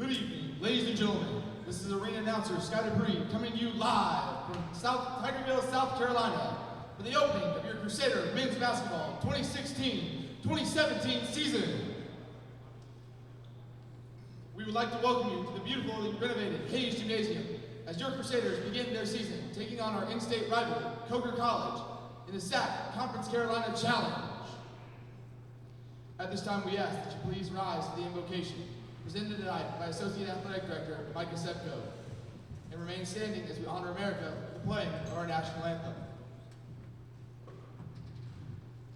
Good evening, ladies and gentlemen. This is arena announcer Scott Dupree coming to you live from Tigerville, South Carolina for the opening of your Crusaders men's basketball 2016-2017 season. We would like to welcome you to the beautifully renovated Hayes Gymnasium as your Crusaders begin their season taking on our in-state rival, Cobras College, in the SAC Conference Carolina Challenge. At this time, we ask that you please rise to the invocation presented tonight by Associate Athletic Director Micah Sepko, and remain standing as we honor America with the playing of our national anthem.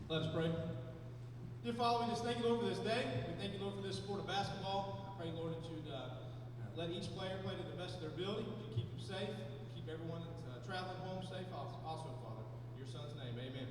Let us pray. Dear Father, we just thank you, Lord, for this day. We thank you, Lord, for this sport of basketball. I pray, Lord, that you'd let each player play to the best of their ability. You keep them safe. Keep everyone that's traveling home safe also, Father. In your Son's name, amen.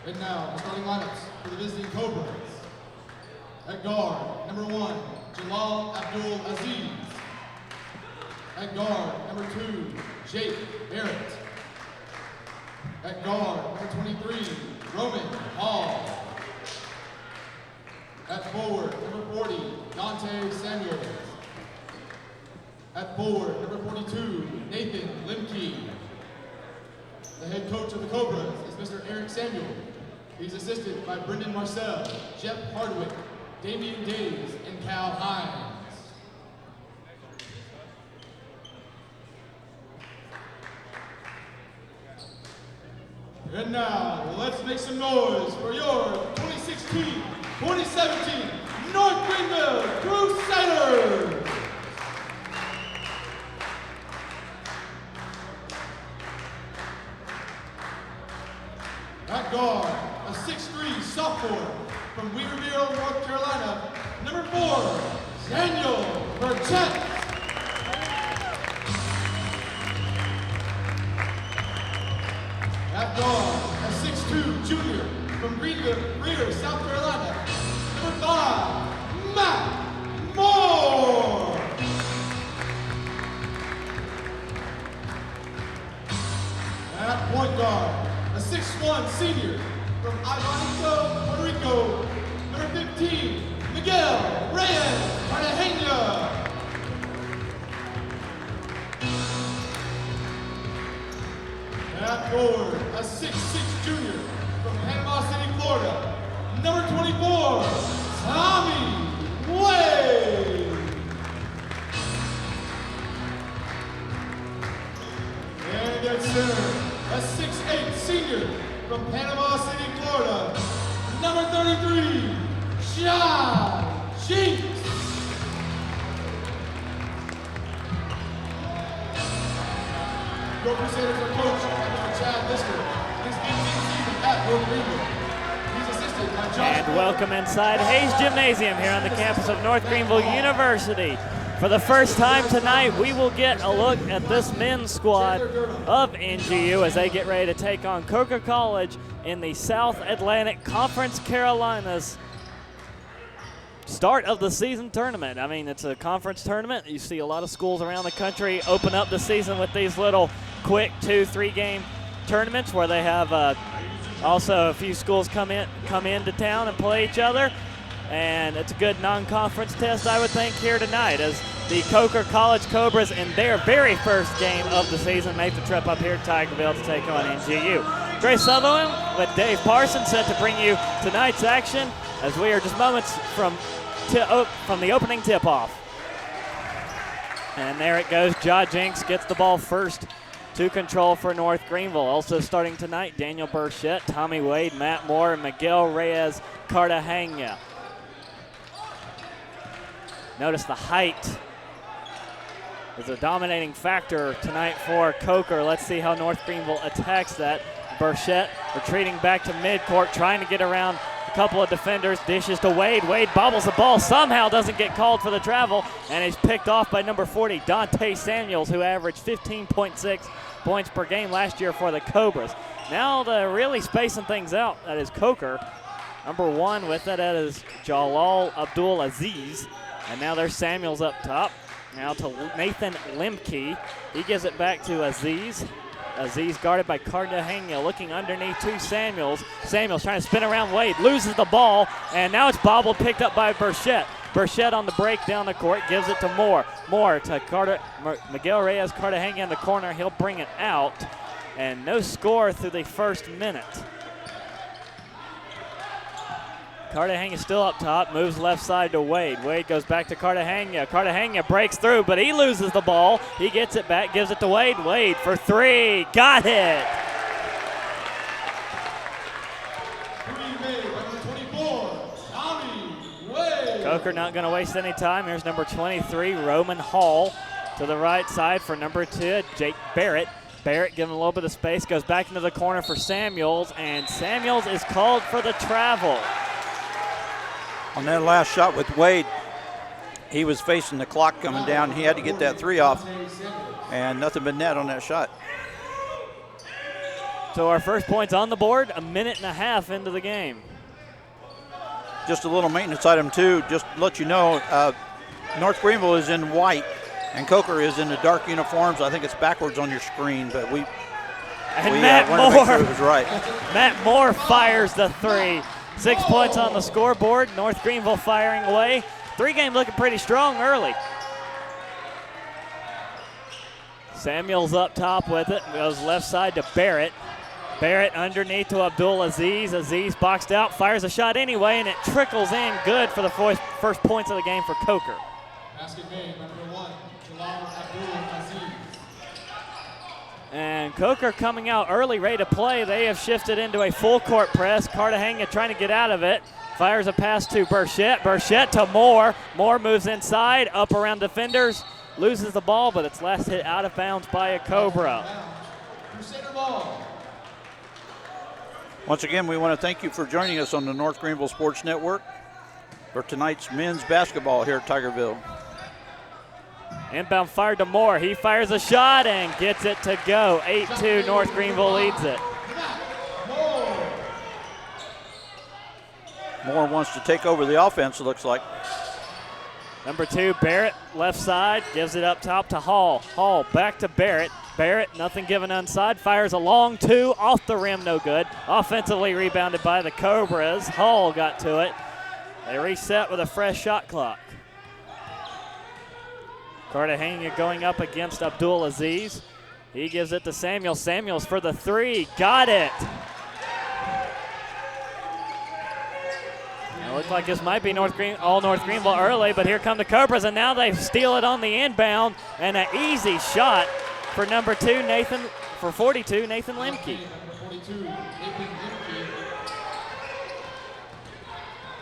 And now, the starting lineups for the visiting Cobras. At guard, number 1, Jalal Abdul Aziz. At guard, number 2, Jake Barrett. At guard, number 23, Roman Hall. At forward, number 40, Dante Samuels. At forward, number 42, Nathan Limke. The head coach of the Cobras is Mr. Eric Samuel. He's assisted by Brendan Marcel, Jeff Hardwick, Damian Days, and Cal Hines. And now, let's make some noise for your 2016-2017 North Greenville Crusaders! At guard, a 6'3" sophomore from Weaverville, North Carolina, number 4, Daniel Burchett. At guard, a 6'2" junior from Greenville, South Carolina, number 5, Matt Moore. At point guard, a 6'1" senior from Ivanito, Puerto Rico, number 15, Miguel Reyes Cartagena. At forward, a 6'6" junior from Panama City, Florida, number 24, Tommy Wade. And at center, a 6'8" senior from Panama City, Florida, number 33, John Jinks. Your Crusaders are coached by Mr. Chad Lister. His 18th season at North Greenville. He's assisted by Josh. And welcome inside Hayes Gymnasium here on the campus of North Greenville University. For the first time tonight, we will get a look at this men's squad of NGU as they get ready to take on Coker College in the South Atlantic Conference Carolinas start of the season tournament. I mean, it's a conference tournament. You see a lot of schools around the country open up the season with these little quick 2-3 game tournaments where they have also a few schools come into town and play each other. And it's a good non-conference test, I would think, here tonight as the Coker College Cobras in their very first game of the season make the trip up here to Tigerville to take on NGU. Grace Sutherland with Dave Parsons set to bring you tonight's action as we are just moments from the opening tip-off. And there it goes. Ja Jinks gets the ball first to control for North Greenville. Also starting tonight, Daniel Burchett, Tommy Wade, Matt Moore, and Miguel Reyes Cartagena. Notice the height is a dominating factor tonight for Coker. Let's see how North Greenville attacks that. Burchett retreating back to midcourt, trying to get around a couple of defenders, dishes to Wade. Wade bobbles the ball, somehow doesn't get called for the travel, and he's picked off by number 40, Dante Samuels, who averaged 15.6 points per game last year for the Cobras. Now to really spacing things out, that is Coker. Number 1 with it, that is Jalal Abdul Aziz. And now there's Samuels up top. Now to Nathan Limke. He gives it back to Aziz. Aziz guarded by Cartagena, looking underneath to Samuels. Samuels trying to spin around Wade, loses the ball, and now it's bobbled, picked up by Burchett. Burchett on the break down the court, gives it to Moore. Moore to Miguel Reyes Cartagena in the corner. He'll bring it out, and no score through the first minute. Cartagena still up top, moves left side to Wade. Wade goes back to Cartagena. Cartagena breaks through, but he loses the ball. He gets it back, gives it to Wade. Wade for 3, got it. Coker not going to waste any time. Here's number 23, Roman Hall, to the right side for number 2, Jake Barrett. Barrett given a little bit of space, goes back into the corner for Samuels, and Samuels is called for the travel. On that last shot with Wade, he was facing the clock coming down. He had to get that 3 off, and nothing but net on that shot. So our first point's on the board, a minute and a half into the game. Just a little maintenance item, too, just to let you know, North Greenville is in white, and Coker is in the dark uniforms. I think it's backwards on your screen, but we Matt wanted to make sure it was right. Matt Moore fires the three. 6 points on the scoreboard. North Greenville firing away. 3-game looking pretty strong early. Samuels up top with it. Goes left side to Barrett. Barrett underneath to Abdul Aziz. Aziz boxed out, fires a shot anyway, and it trickles in good for the first points of the game for Coker. Basket made, number 1, Jalal Abdul Aziz. And Coker coming out early, ready to play. They have shifted into a full court press. Cartagena trying to get out of it. Fires a pass to Burchett. Burchett to Moore. Moore moves inside, up around defenders. Loses the ball, but it's last hit out of bounds by a Cobra. Crusader ball. Once again, we want to thank you for joining us on the North Greenville Sports Network for tonight's men's basketball here at Tigerville. Inbound fired to Moore. He fires a shot and gets it to go. 8-2, North Greenville leads it. Moore wants to take over the offense, it looks like. Number 2, Barrett, left side, gives it up top to Hall. Hall back to Barrett. Barrett, nothing given onside, fires a long 2, off the rim, no good. Offensively rebounded by the Cobras. Hall got to it. They reset with a fresh shot clock. Cartagena going up against Abdul Aziz. He gives it to Samuels. Samuels for the 3, got it. It looks like this might be all North Greenville early, but here come the Cobras, and now they steal it on the inbound, and an easy shot for number 2, Nathan, for 42, Nathan Lemke.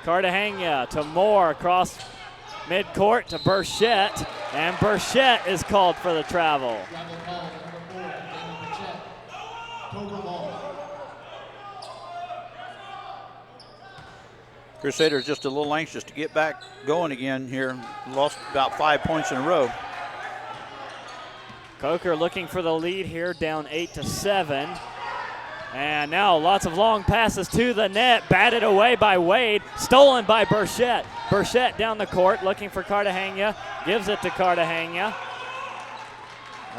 Cartagena to Moore across midcourt to Burchett, and Burchett is called for the travel. Crusaders just a little anxious to get back going again here. Lost about 5 points in a row. Coker looking for the lead here, down 8-7. And now lots of long passes to the net, batted away by Wade, stolen by Burchett. Burchett down the court looking for Cartagena, gives it to Cartagena.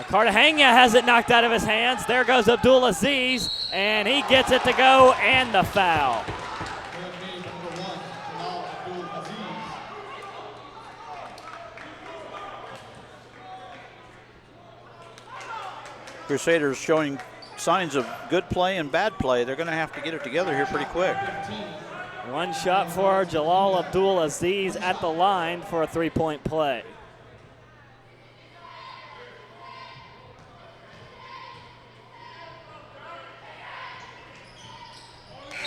Cartagena has it knocked out of his hands. There goes Abdul Aziz, and he gets it to go, and the foul. Crusaders showing signs of good play and bad play. They're going to have to get it together here pretty quick. One shot for Jalal Abdul Aziz at the line for a 3-point play.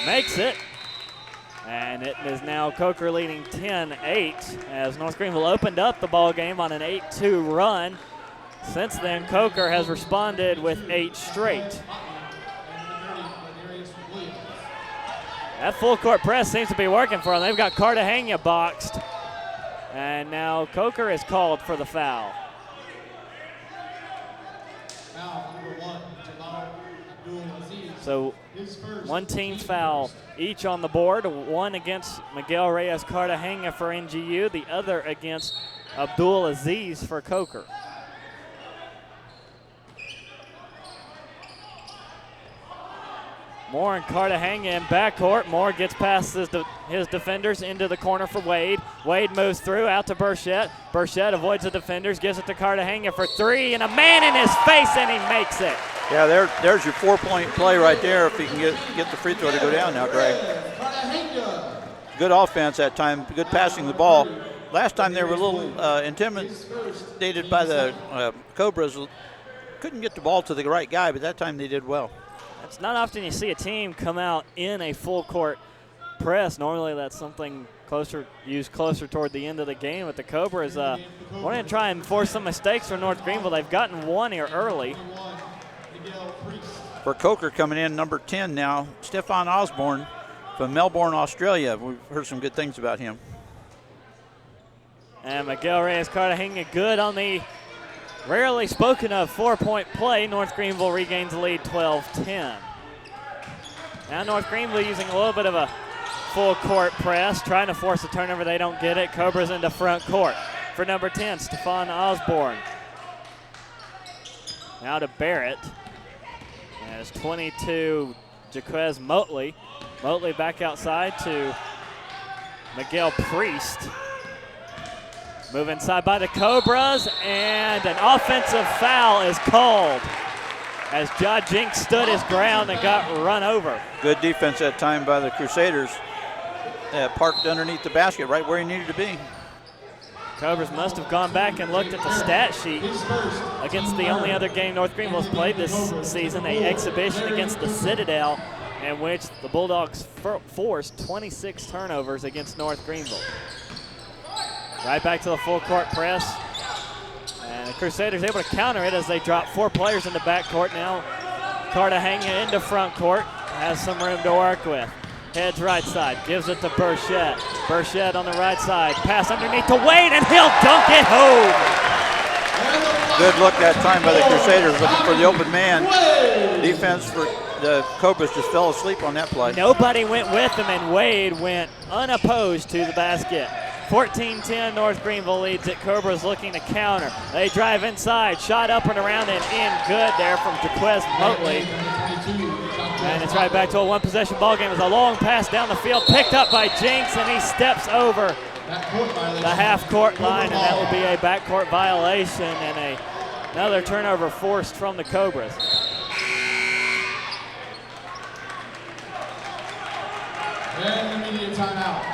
Makes it. And it is now Coker leading 10-8 as North Greenville opened up the ball game on an 8-2 run. Since then, Coker has responded with 8 straight. That full court press seems to be working for them. They've got Cartagena boxed. And now Coker is called for the foul. So one team foul each on the board. One against Miguel Reyes Cartagena for NGU. The other against Abdul Aziz for Coker. Moore and Cartagena in backcourt. Moore gets past his defenders into the corner for Wade. Wade moves through out to Burchett. Burchett avoids the defenders, gives it to Cartagena for 3, and a man in his face, and he makes it. Yeah, there's your 4-point play right there if he can get the free throw to go down now, Greg. Good offense that time, good passing the ball. Last time they were a little intimidated by the Cobras. Couldn't get the ball to the right guy, but that time they did well. It's not often you see a team come out in a full court press. Normally that's something used closer toward the end of the game. But the Cobras wanting to try and force some mistakes for North Greenville. They've gotten one here early. For Coker coming in, number 10 now, Stefan Osborne from Melbourne, Australia. We've heard some good things about him. And Miguel Reyes Cartagena good on the rarely spoken of 4-point play. North Greenville regains the lead 12-10. Now North Greenville using a little bit of a full court press, trying to force a turnover. They don't get it. Cobras into front court for number 10, Stephon Osborne. Now to Barrett. As 22, Jaquez Motley. Motley back outside to Miguel Priest. Move inside by the Cobras, and an offensive foul is called as Ja Jinks stood his ground and got run over. Good defense that time by the Crusaders. Parked underneath the basket right where he needed to be. Cobras must have gone back and looked at the stat sheet against the only other game North Greenville's played this season, an exhibition against the Citadel, in which the Bulldogs forced 26 turnovers against North Greenville. Right back to the full court press. And the Crusaders able to counter it as they drop 4 players in the backcourt now. Cartagena into front court, has some room to work with. Heads right side, gives it to Burchett. Burchett on the right side, pass underneath to Wade, and he'll dunk it home. Good look that time by the Crusaders, looking for the open man. Defense for the Cobras just fell asleep on that play. Nobody went with him, and Wade went unopposed to the basket. 14-10, North Greenville leads it. Cobras looking to counter. They drive inside, shot up and around and in good there from Jaquez Motley. And it's right back to a one-possession ball game. It's a long pass down the field, picked up by Jinks, and he steps over the half-court line, and that will be a backcourt violation and another turnover forced from the Cobras. And the media timeout.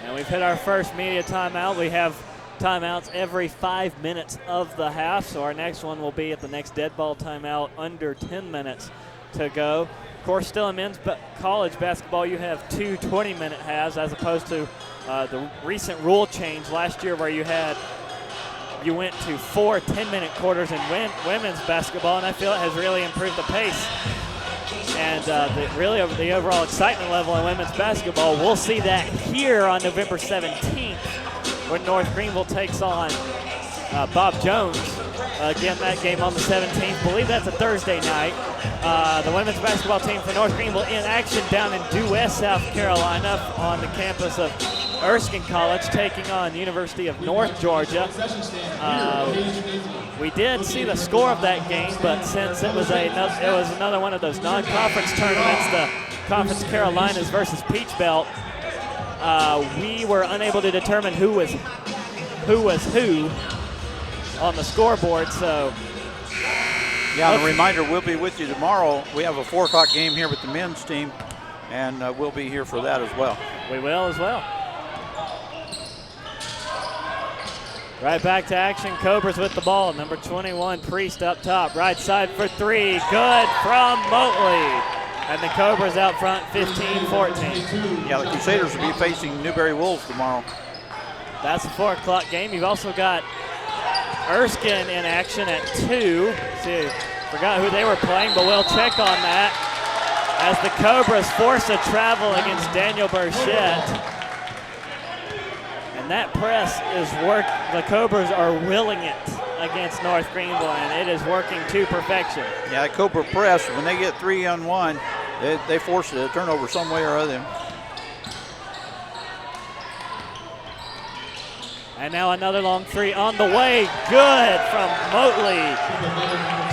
And we've hit our first media timeout. We have timeouts every 5 minutes of the half, so our next one will be at the next dead ball timeout under 10 minutes to go. Of course, still in men's college basketball, you have 2 20-minute halves as opposed to the recent rule change last year where you went to 4 10-minute quarters in women's basketball, and I feel it has really improved the pace. And the overall excitement level in women's basketball. We'll see that here on November 17th when North Greenville takes on Bob Jones. Again, that game on the 17th. Believe that's a Thursday night. The women's basketball team for North Greenville in action down in Due West, South Carolina on the campus of Erskine College, taking on the University of North Georgia. We did see the score of that game, but since it was another one of those non-conference tournaments, the Conference Carolinas versus Peach Belt, we were unable to determine who was who on the scoreboard. So, yeah, a reminder: we'll be with you tomorrow. We have a 4 o'clock game here with the men's team, and we'll be here for that as well. We will as well. Right back to action. Cobras with the ball. Number 21, Priest up top. Right side for 3. Good from Motley. And the Cobras out front 15-14. Yeah, the Crusaders will be facing Newberry Wolves tomorrow. That's a 4 o'clock game. You've also got Erskine in action at 2. See, forgot who they were playing, but we'll check on that as the Cobras force a travel against Daniel Burchett. And that press is the Cobras are willing it against North Greenville, and it is working to perfection. Yeah, that Cobra press, when they get 3-on-1, they force a turnover some way or other. And now another long 3 on the way. Good from Motley.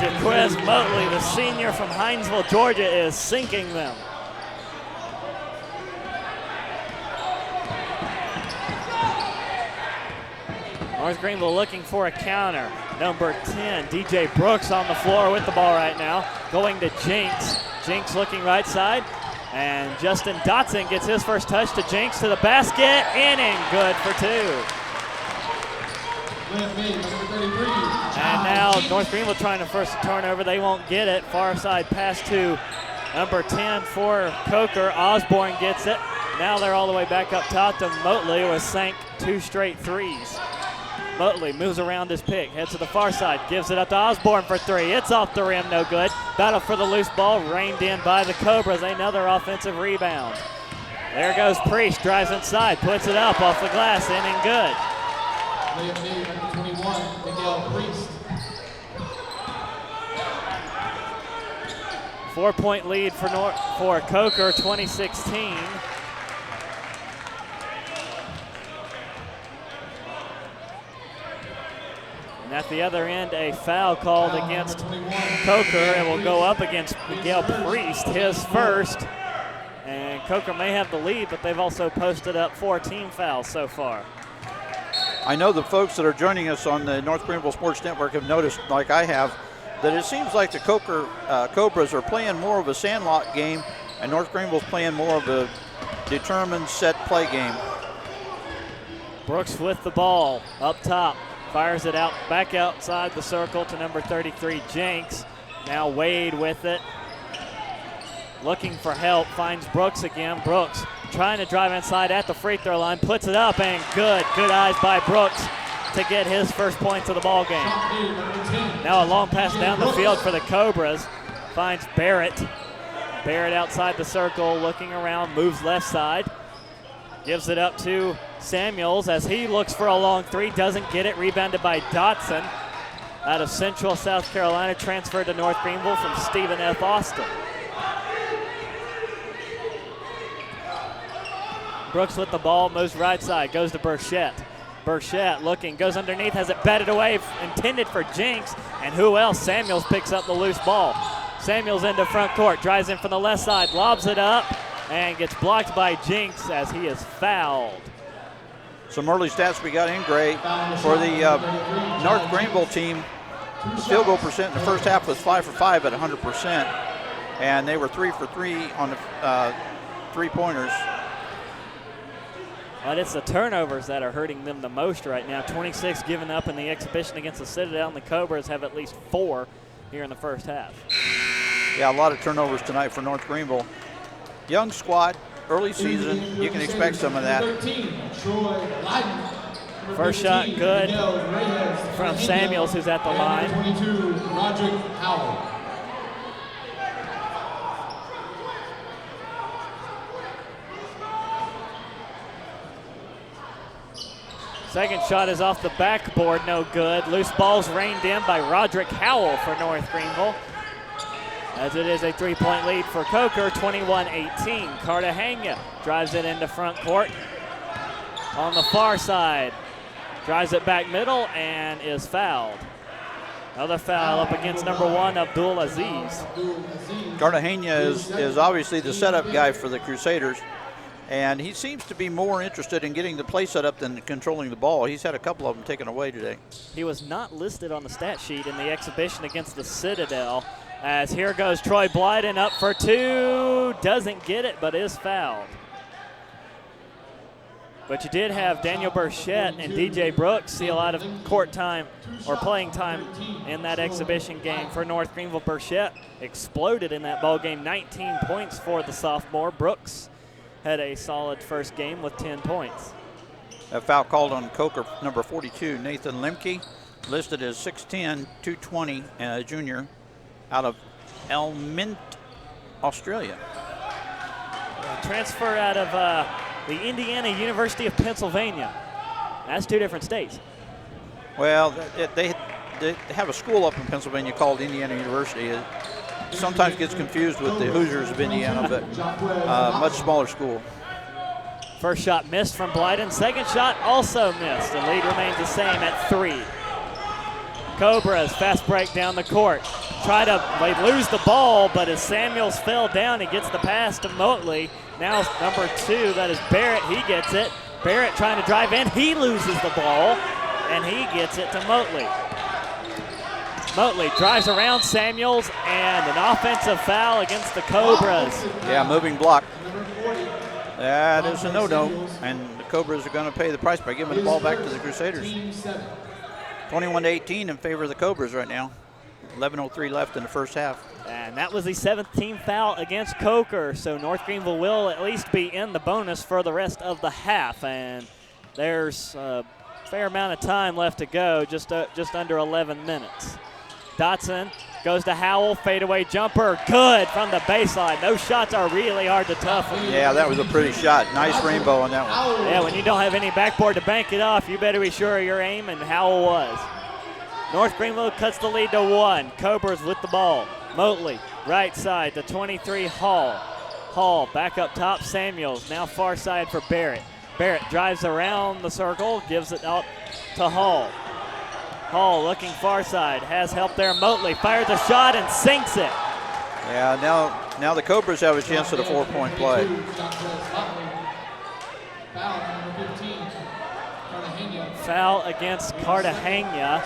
Jaquez Motley, the senior from Hinesville, Georgia, is sinking them. North Greenville looking for a counter. Number 10, DJ Brooks on the floor with the ball right now. Going to Jinks. Jinks looking right side. And Justin Dotson gets his first touch to Jinks to the basket. In and good for 2. And now North Greenville trying to force a turnover. They won't get it. Far side pass to number 10 for Coker. Osborne gets it. Now they're all the way back up top to Motley, who has sank 2 straight threes. Motley moves around his pick, heads to the far side, gives it up to Osborne for 3. It's off the rim, no good. Battle for the loose ball, reined in by the Cobras. Another offensive rebound. There goes Priest, drives inside, puts it up off the glass, in and good. Layup made, number 21, Miguel Priest. 4-point lead for Coker, 2016. And at the other end, a foul called against Coker. It will go up against Miguel Priest, his first. And Coker may have the lead, but they've also posted up 4 team fouls so far. I know the folks that are joining us on the North Greenville Sports Network have noticed, like I have, that it seems like the Coker Cobras are playing more of a sandlot game, and North Greenville's playing more of a determined set play game. Brooks with the ball up top, fires it out back outside the circle to number 33, Jenks. Now Wade with it, looking for help, finds Brooks again. Brooks trying to drive inside at the free throw line, puts it up, and good eyes by Brooks to get his first points of the ball game. Now a long pass down the field for the Cobras, finds Barrett. Barrett outside the circle, looking around, moves left side, gives it up to Samuels as he looks for a long three, doesn't get it, rebounded by Dotson out of Central South Carolina, transferred to North Greenville from Stephen F. Austin. Brooks with the ball, moves right side, goes to Burchett. Burchett looking, goes underneath, has it batted away, intended for Jenks, and who else? Samuels picks up the loose ball. Samuels into front court, drives in from the left side, lobs it up, and gets blocked by Jenks as he is fouled. Some early stats we got in, Gray. For the North Greenville team, the field goal percent in the first half was 5 for 5 at 100%, and they were 3 for 3 on the three-pointers. But it's the turnovers that are hurting them the most right now. 26 given up in the exhibition against the Citadel, and the Cobras have at least 4 here in the first half. Yeah, a lot of turnovers tonight for North Greenville. Young squad, early season, you can expect some of that. First shot good from Samuels, who's at the line. 22, Roderick Howell. Second shot is off the backboard, no good. Loose ball's reined in by Roderick Howell for North Greenville, as it is a 3-point lead for Coker, 21-18. Cartagena drives it into front court on the far side. Drives it back middle and is fouled. Another foul up against number 1, Abdul Aziz. Cartagena is obviously the setup guy for the Crusaders, and he seems to be more interested in getting the play set up than controlling the ball. He's had a couple of them taken away today. He was not listed on the stat sheet in the exhibition against the Citadel, as here goes Troy Blyden up for 2. Doesn't get it, but is fouled. But you did have Daniel Burchett and DJ Brooks see a lot of court time or playing time in that exhibition game for North Greenville. Burchett exploded in that ball game, 19 points for the sophomore. Brooks had a solid first game with 10 points. A foul called on Coker, number 42, Nathan Lemke, listed as 6'10", 220, and a junior out of Elmint, Australia. Transfer out of the Indiana University of Pennsylvania. That's 2 different states. Well, they have a school up in Pennsylvania called Indiana University. It sometimes gets confused with the Hoosiers of Indiana, but much smaller school. First shot missed from Blyden. Second shot also missed. The lead remains the same at 3. Cobras, fast break down the court. They lose the ball, but as Samuels fell down, he gets the pass to Motley. Now number 2, that is Barrett, he gets it. Barrett trying to drive in, he loses the ball, and he gets it to Motley. Motley drives around Samuels, and an offensive foul against the Cobras. Yeah, moving block. That is a no-no, and the Cobras are going to pay the price by giving the ball back to the Crusaders. 21-18 in favor of the Cobras right now. 11:03 left in the first half. And that was the 7th team foul against Coker, so North Greenville will at least be in the bonus for the rest of the half. And there's a fair amount of time left to go, just under 11 minutes. Dotson goes to Howell, fadeaway jumper, good from the baseline. Those shots are really hard to toughen. Yeah, that was a pretty shot. Nice rainbow on that one. Yeah, when you don't have any backboard to bank it off, you better be sure of your aim, and Howell was. North Greenville cuts the lead to 1. Cobras with the ball. Motley Right side, the 23, Hall. Hall back up top, Samuels. Now far side for Barrett. Barrett drives around the circle, gives it out to Hall. Hall looking far side, has help there. Motley fires a shot and sinks it. Yeah, now the Cobras have a chance at a 4-point play. Foul against Cartagena.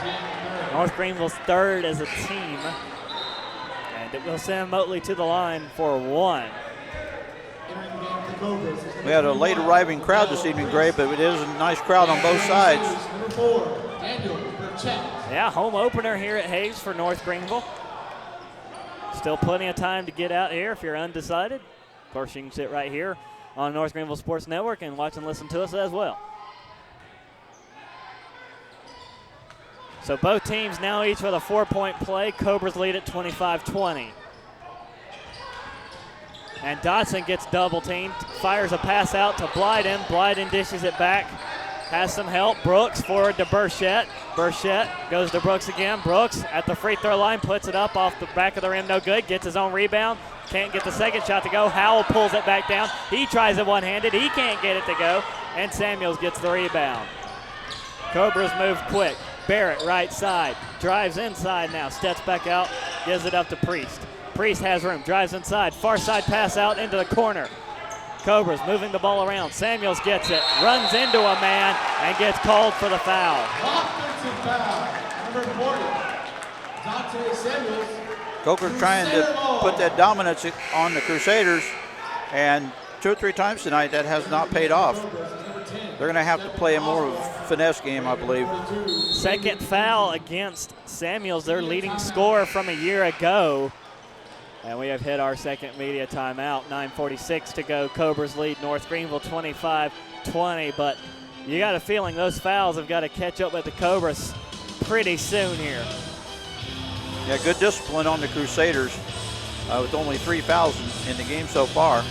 North Greenville's third as a team. And it will send Motley to the line for 1. We had a late arriving crowd this evening, Gray, but it is a nice crowd on both sides. Yeah, home opener here at Hayes for North Greenville. Still plenty of time to get out here if you're undecided. Of course, you can sit right here on North Greenville Sports Network and watch and listen to us as well. So both teams now each with a 4-point play. Cobras lead at 25-20. And Dotson gets double teamed, fires a pass out to Blyden. Blyden dishes it back, has some help. Brooks forward to Burchett. Burchett goes to Brooks again. Brooks at the free throw line, puts it up off the back of the rim, no good. Gets his own rebound, can't get the second shot to go. Howell pulls it back down. He tries it one-handed, he can't get it to go, and Samuels gets the rebound. Cobras move quick. Barrett right side, drives inside now, steps back out, gives it up to Priest. Priest has room, drives inside, far side pass out into the corner. Cobras moving the ball around. Samuels gets it, runs into a man, and gets called for the foul. Offensive foul, number 40, Dante Samuels. Coker trying to put that dominance on the Crusaders, and 2 or 3 times tonight that has not paid off. They're going to have to play a more finesse game, I believe. Second foul against Samuels, their leading scorer from a year ago. And we have hit our second media timeout. 9:46 to go. Cobras lead North Greenville 25-20. But you got a feeling those fouls have got to catch up with the Cobras pretty soon here. Yeah, good discipline on the Crusaders with only 3 fouls in the game so far.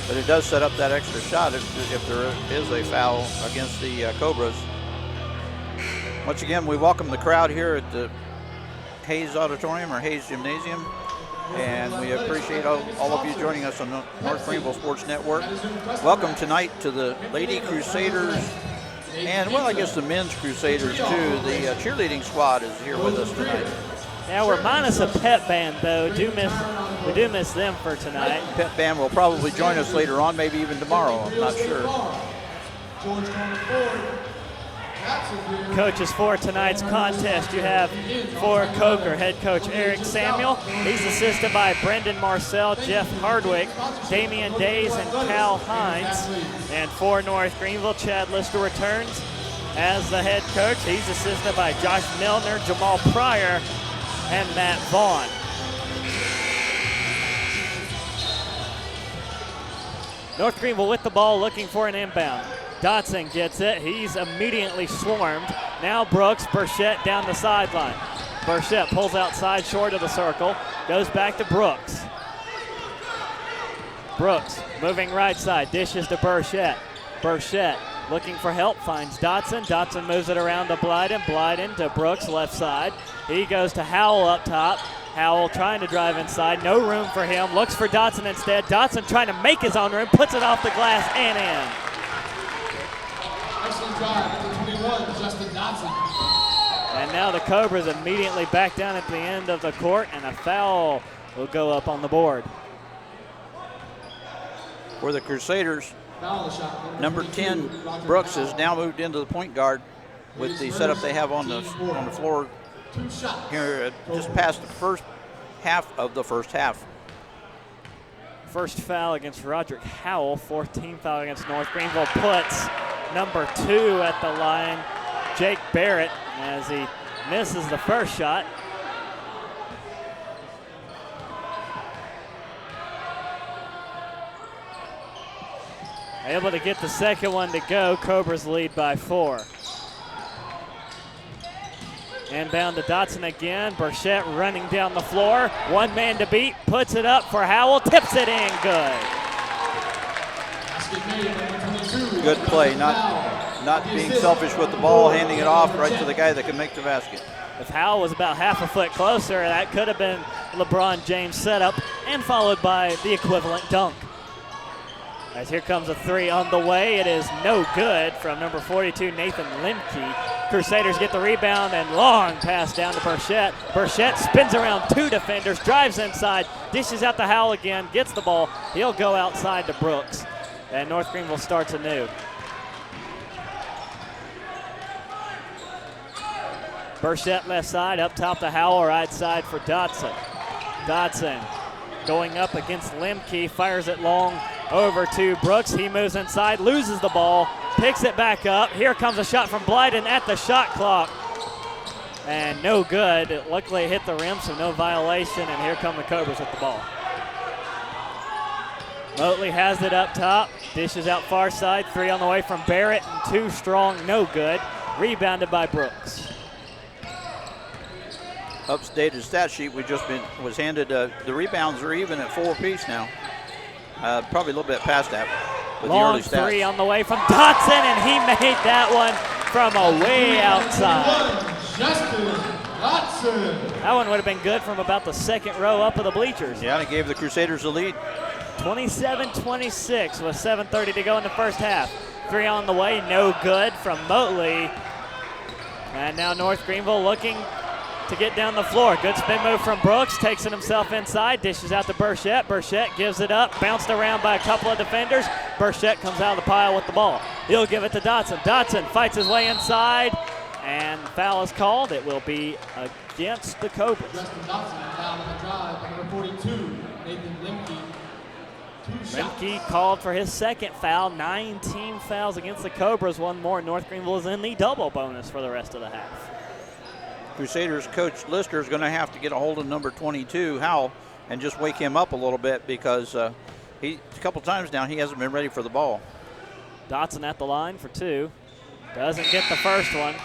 But it does set up that extra shot if there is a foul against the Cobras. Once again, we welcome the crowd here at the Hayes Auditorium or Hayes Gymnasium. And we appreciate all of you joining us on the North Greenville Sports Network. Welcome tonight to the Lady Crusaders and, well, I guess the men's Crusaders too. The cheerleading squad is here with us tonight. Yeah, we're minus a pep band, though. We do miss them for tonight. Pep band will probably join us later on, maybe even tomorrow. I'm not sure. Coaches for tonight's contest, you have for Coker, head coach Eric Samuel. He's assisted by Brendan Marcel, Jeff Hardwick, Damian Days, and Cal Hines. And for North Greenville, Chad Lister returns as the head coach. He's assisted by Josh Milner, Jamal Pryor, and Matt Vaughn. North Greenville with the ball, looking for an inbound. Dotson gets it. He's immediately swarmed. Now Brooks, Burchett down the sideline. Burchett pulls outside short of the circle. Goes back to Brooks. Brooks moving right side. Dishes to Burchett. Burchett looking for help. Finds Dotson. Dotson moves it around to Blyden. Blyden to Brooks left side. He goes to Howell up top. Howell trying to drive inside. No room for him. Looks for Dotson instead. Dotson trying to make his own room. Puts it off the glass and in. Excellent drive, number 21, Justin Dotson. And now the Cobras immediately back down at the end of the court, and a foul will go up on the board. For the Crusaders, number 10, Brooks, has now moved into the point guard with the setup they have on the floor here just past the first half of the first half. First foul against Roderick Howell, 14th foul against North Greenville. Puts number 2 at the line, Jake Barrett, as he misses the first shot. Able to get the second one to go. Cobras lead by 4. Inbound to Dotson again. Burchett running down the floor. One man to beat. Puts it up for Howell. Tips it in. Good. Good play. Not being selfish with the ball, handing it off right to the guy that can make the basket. If Howell was about half a foot closer, that could have been LeBron James setup and followed by the equivalent dunk. As here comes a three on the way. It is no good from number 42, Nathan Lemke. Crusaders get the rebound and long pass down to Burchett. Burchett spins around two defenders, drives inside, dishes out to Howell again, gets the ball. He'll go outside to Brooks. And North Greenville starts anew. Burchett left side, up top to Howell, right side for Dodson. Dodson going up against Lemke, fires it long over to Brooks. He moves inside, loses the ball, picks it back up. Here comes a shot from Blyden at the shot clock. And no good. Luckily it hit the rim, so no violation. And here come the Cobras with the ball. Motley has it up top, dishes out far side. Three on the way from Barrett, and two strong, no good. Rebounded by Brooks. Updated stat sheet was handed. The rebounds are even at 4 apiece now. Probably a little bit past that with Long the early stats. three on the way from Dotson, and he made that one from a way outside. Justin Dotson. That one would have been good from about the second row up of the bleachers. Yeah, and it gave the Crusaders the lead. 27-26 with 7:30 to go in the first half. Three on the way, no good from Motley. And now North Greenville looking to get down the floor. Good spin move from Brooks, takes it himself inside, dishes out to Burchett. Burchett gives it up, bounced around by a couple of defenders. Burchett comes out of the pile with the ball. He'll give it to Dotson. Dotson fights his way inside, and foul is called. It will be against the Cobras. Justin Dotson fouled on the drive by number 42, Nathan Lemke. Lemke called for his second foul. 9 team fouls against the Cobras. One more. North Greenville is in the double bonus for the rest of the half. Crusaders coach Lister is going to have to get a hold of number 22, Howell, and just wake him up a little bit because a couple times now he hasn't been ready for the ball. Dotson at the line for two. Doesn't get the first one.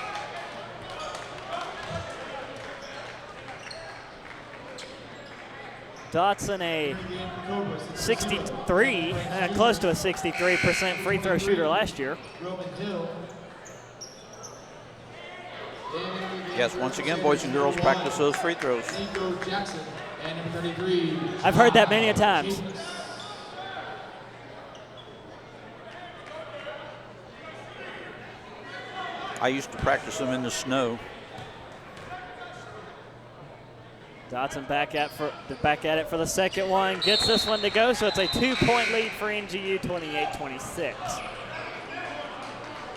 Dotson a 63, close to a 63% free throw shooter last year. Yes, once again, boys and girls, practice those free throws. I've heard that many a times. I used to practice them in the snow. Dotson back at it for the second one. Gets this one to go, so it's a 2-point lead for NGU, 28-26.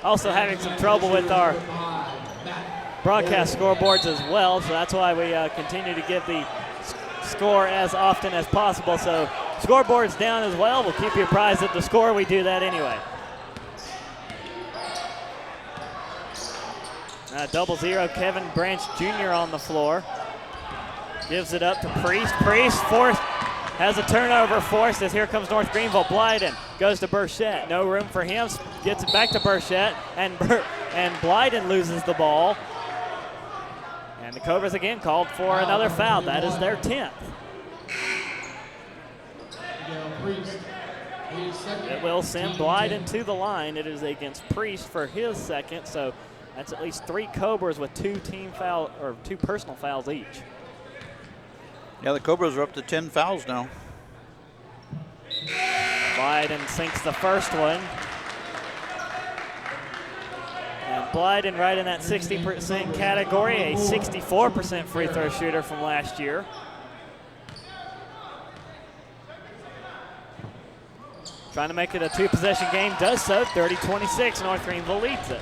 Also having some trouble with our broadcast scoreboards as well, so that's why we continue to give the score as often as possible. So scoreboard's down as well. We'll keep you apprised of the score. We do that anyway. 0-0, Kevin Branch Jr. on the floor. Gives it up to Priest. Priest has a turnover forced as here comes North Greenville. Blyden goes to Burchett. No room for him. Gets it back to Burchett, and Blyden loses the ball. And the Cobras again called for another foul. That is their 10th. It will send Blyden to the line. It is against Priest for his second, so that's at least 3 Cobras with 2 personal fouls each. Yeah, the Cobras are up to 10 fouls now. Blyden sinks the first one. And Blyden right in that 60% category, a 64% free throw shooter from last year. Trying to make it a 2-possession game, does so, 30-26, North Greenville leads it.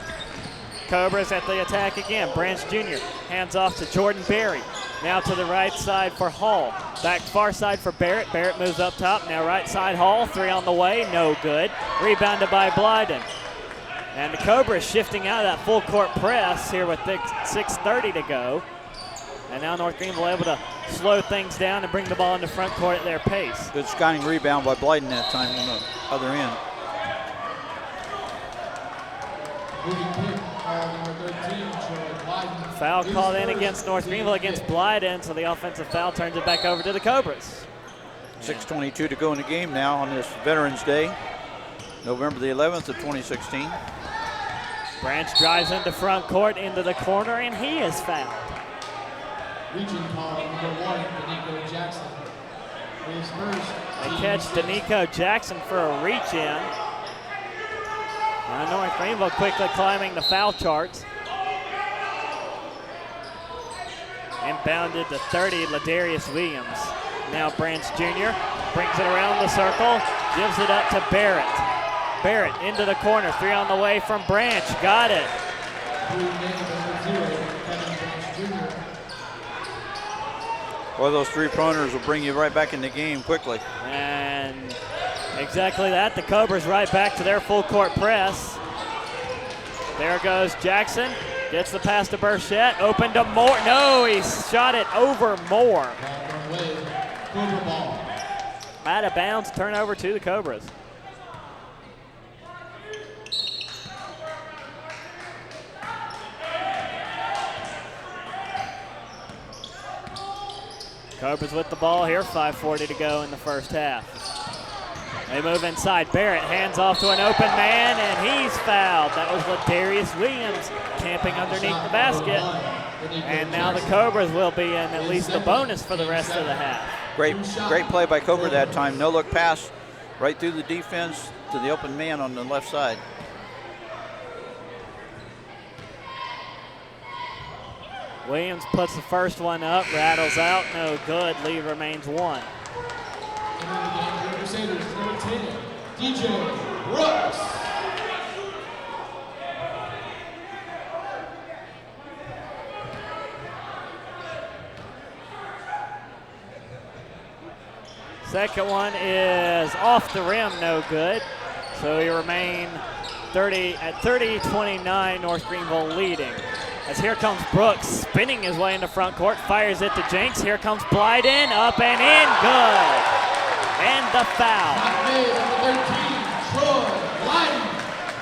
Cobras at the attack again. Branch Jr. hands off to Jordan Berry. Now to the right side for Hall. Back far side for Barrett. Barrett moves up top. Now right side Hall. 3 on the way. No good. Rebounded by Blyden. And the Cobras shifting out of that full court press here with 6:30 to go. And now North Greenville able to slow things down and bring the ball into front court at their pace. Good skying rebound by Blyden that time on the other end. Foul called in against North Greenville against Blyden, so the offensive foul turns it back over to the Cobras. 6:22 to go in the game now on this Veterans Day, November the 11th of 2016. Branch drives into front court, into the corner, and he is fouled. Reaching call number 1, Danico Jackson. They catch Danico Jackson for a reach-in. Now North Greenville quickly climbing the foul charts. Inbounded to 30, Ladarius Williams. Now Branch Jr. brings it around the circle, gives it up to Barrett. Barrett into the corner, 3 on the way from Branch, got it. Boy, those 3-pointers will bring you right back in the game quickly. And exactly that, the Cobras right back to their full court press. There goes Jackson, gets the pass to Burchett, open to Moore. No, he shot it over Moore. Out of bounds, turnover to the Cobras. Cobras with the ball here, 5:40 to go in the first half. They move inside. Barrett hands off to an open man, and he's fouled. That was Ladarius Williams camping underneath the basket. And now the Cobras will be in at least the bonus for the rest of the half. Great play by Cobra that time. No look pass right through the defense to the open man on the left side. Williams puts the first one up, rattles out, no good. Lead remains 1. Crusaders, number 10, DJ Brooks. Second one is off the rim, no good. So we remain 30-29, North Greenville leading. As here comes Brooks, spinning his way into front court, fires it to Jenks. Here comes Blyden, up and in, good. And the foul.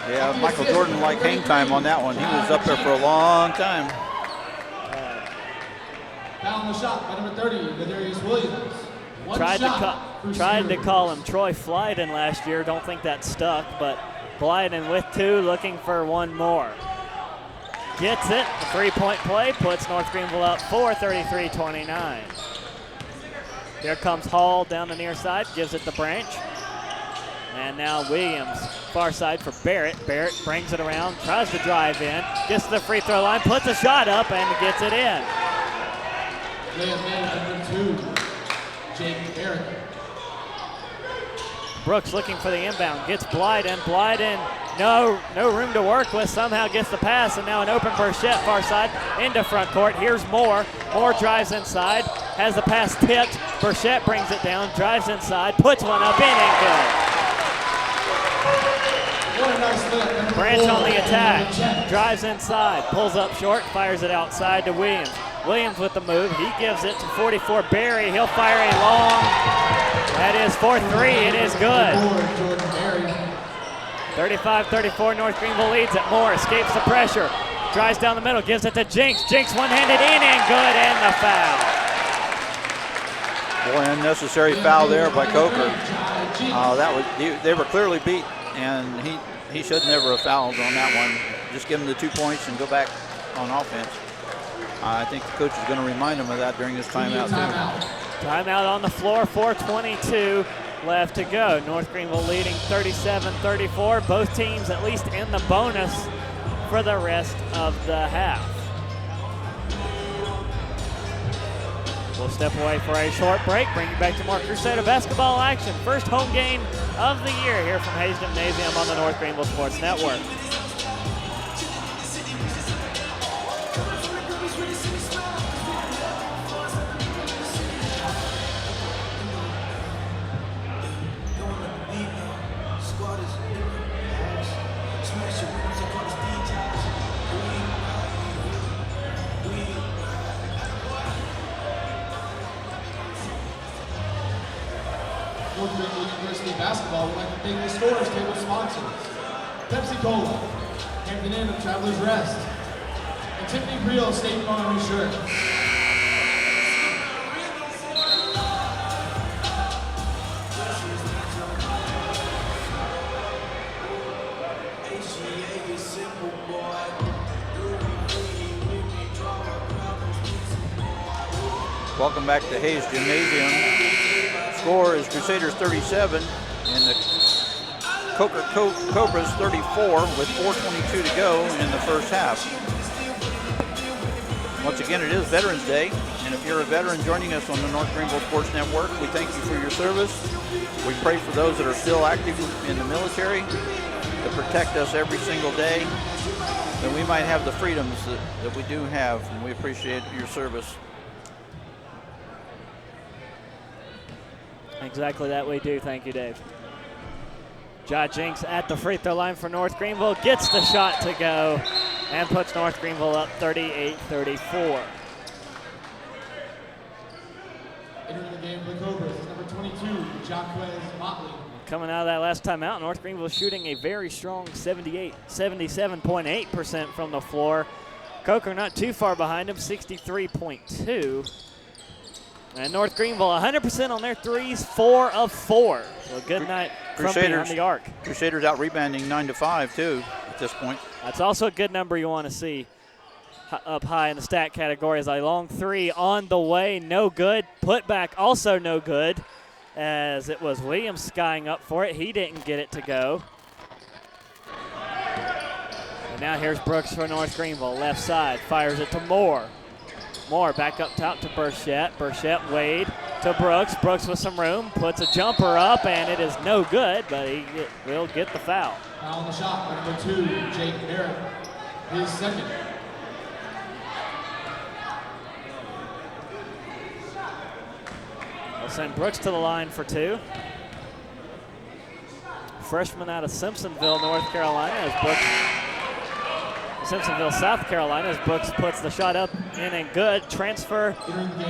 Yeah, Michael Jordan liked hang time on that one. He was up there for a long time. Foul on the shot by number 30, Ladarius Williams. Tried to call him Troy Flyden last year. Don't think that stuck, but Blyden with 2, looking for one more. Gets it. The 3-point play puts North Greenville up 4, 33-29. Here comes Hall down the near side, gives it to Branch. And now Williams, far side for Barrett. Barrett brings it around, tries to drive in, gets to the free throw line, puts a shot up, and gets it in. Number 2, Jake Barrett. Brooks looking for the inbound, gets Blyden. Blyden, no room to work with, somehow gets the pass, and now an open Burchett far side into front court. Here's Moore. Moore drives inside, has the pass tipped. Burchett brings it down, drives inside, puts one up in and good. Branch on the attack, drives inside, pulls up short, fires it outside to Williams. Williams with the move, he gives it to 44 Berry. He'll fire a long, that is for 3, it is good. 35-34, North Greenville leads it. Moore escapes the pressure, drives down the middle, gives it to Jenks. Jenks one-handed in and good, and the foul. Boy, unnecessary foul there by Coker. They were clearly beat, and he should never have fouled on that one. Just give him the 2 points and go back on offense. I think the coach is going to remind him of that during his timeout too. Timeout on the floor, 4:22 left to go. North Greenville leading 37-34. Both teams at least in the bonus for the rest of the half. We'll step away for a short break, bring you back to more Crusader basketball action. First home game of the year here from Hayes Gymnasium on the North Greenville Sports Network. North Greenville University basketball would like to thank the Scores table sponsors: Pepsi Cola, Hampton Inn of Travelers Rest, and Tiffany Creel State Farm Insurance. Welcome back to Hayes Gymnasium. Score is Crusaders 37 and the Cobras 34 with 4:22 to go in the first half. Once again, it is Veterans Day, and if you're a veteran joining us on the North Greenville Sports Network, we thank you for your service. We pray for those that are still active in the military to protect us every single day, that we might have the freedoms that we do have, and we appreciate your service. Exactly that we do. Thank you, Dave. Ja Jinks at the free throw line for North Greenville, gets the shot to go and puts North Greenville up 38-34. Entering the game for the Cobras is number 22, Jaquez Motley. Coming out of that last time out, North Greenville shooting a very strong 77.8% from the floor. Coker not too far behind him, 63.2. And North Greenville 100% on their threes, 4 of 4. So a good night from behind the arc. Crusaders out rebounding 9-5 too at this point. That's also a good number you want to see up high in the stat category. As a long three on the way, no good. Put back also no good, as it was Williams skying up for it. He didn't get it to go. And now here's Brooks for North Greenville. Left side, fires it to Moore. Moore back up top to Burchett. Burchett, Wade to Brooks. Brooks with some room, puts a jumper up, and it is no good, but he will get the foul. Foul on the shot by number 2, Jake Barrett. His second. We'll send Brooks to the line for 2. Freshman out of Simpsonville, North Carolina, as Brooks. Simpsonville, South Carolina, as Brooks puts the shot up in and good. Transfer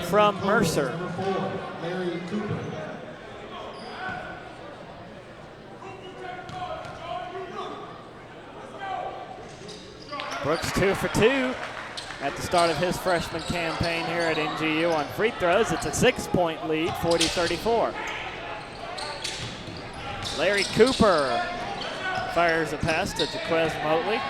from Mercer. Number 4, Larry Cooper. Brooks 2 for 2 at the start of his freshman campaign here at NGU on free throws. It's a 6-point lead, 40-34. Larry Cooper fires a pass to Jaquez Motley.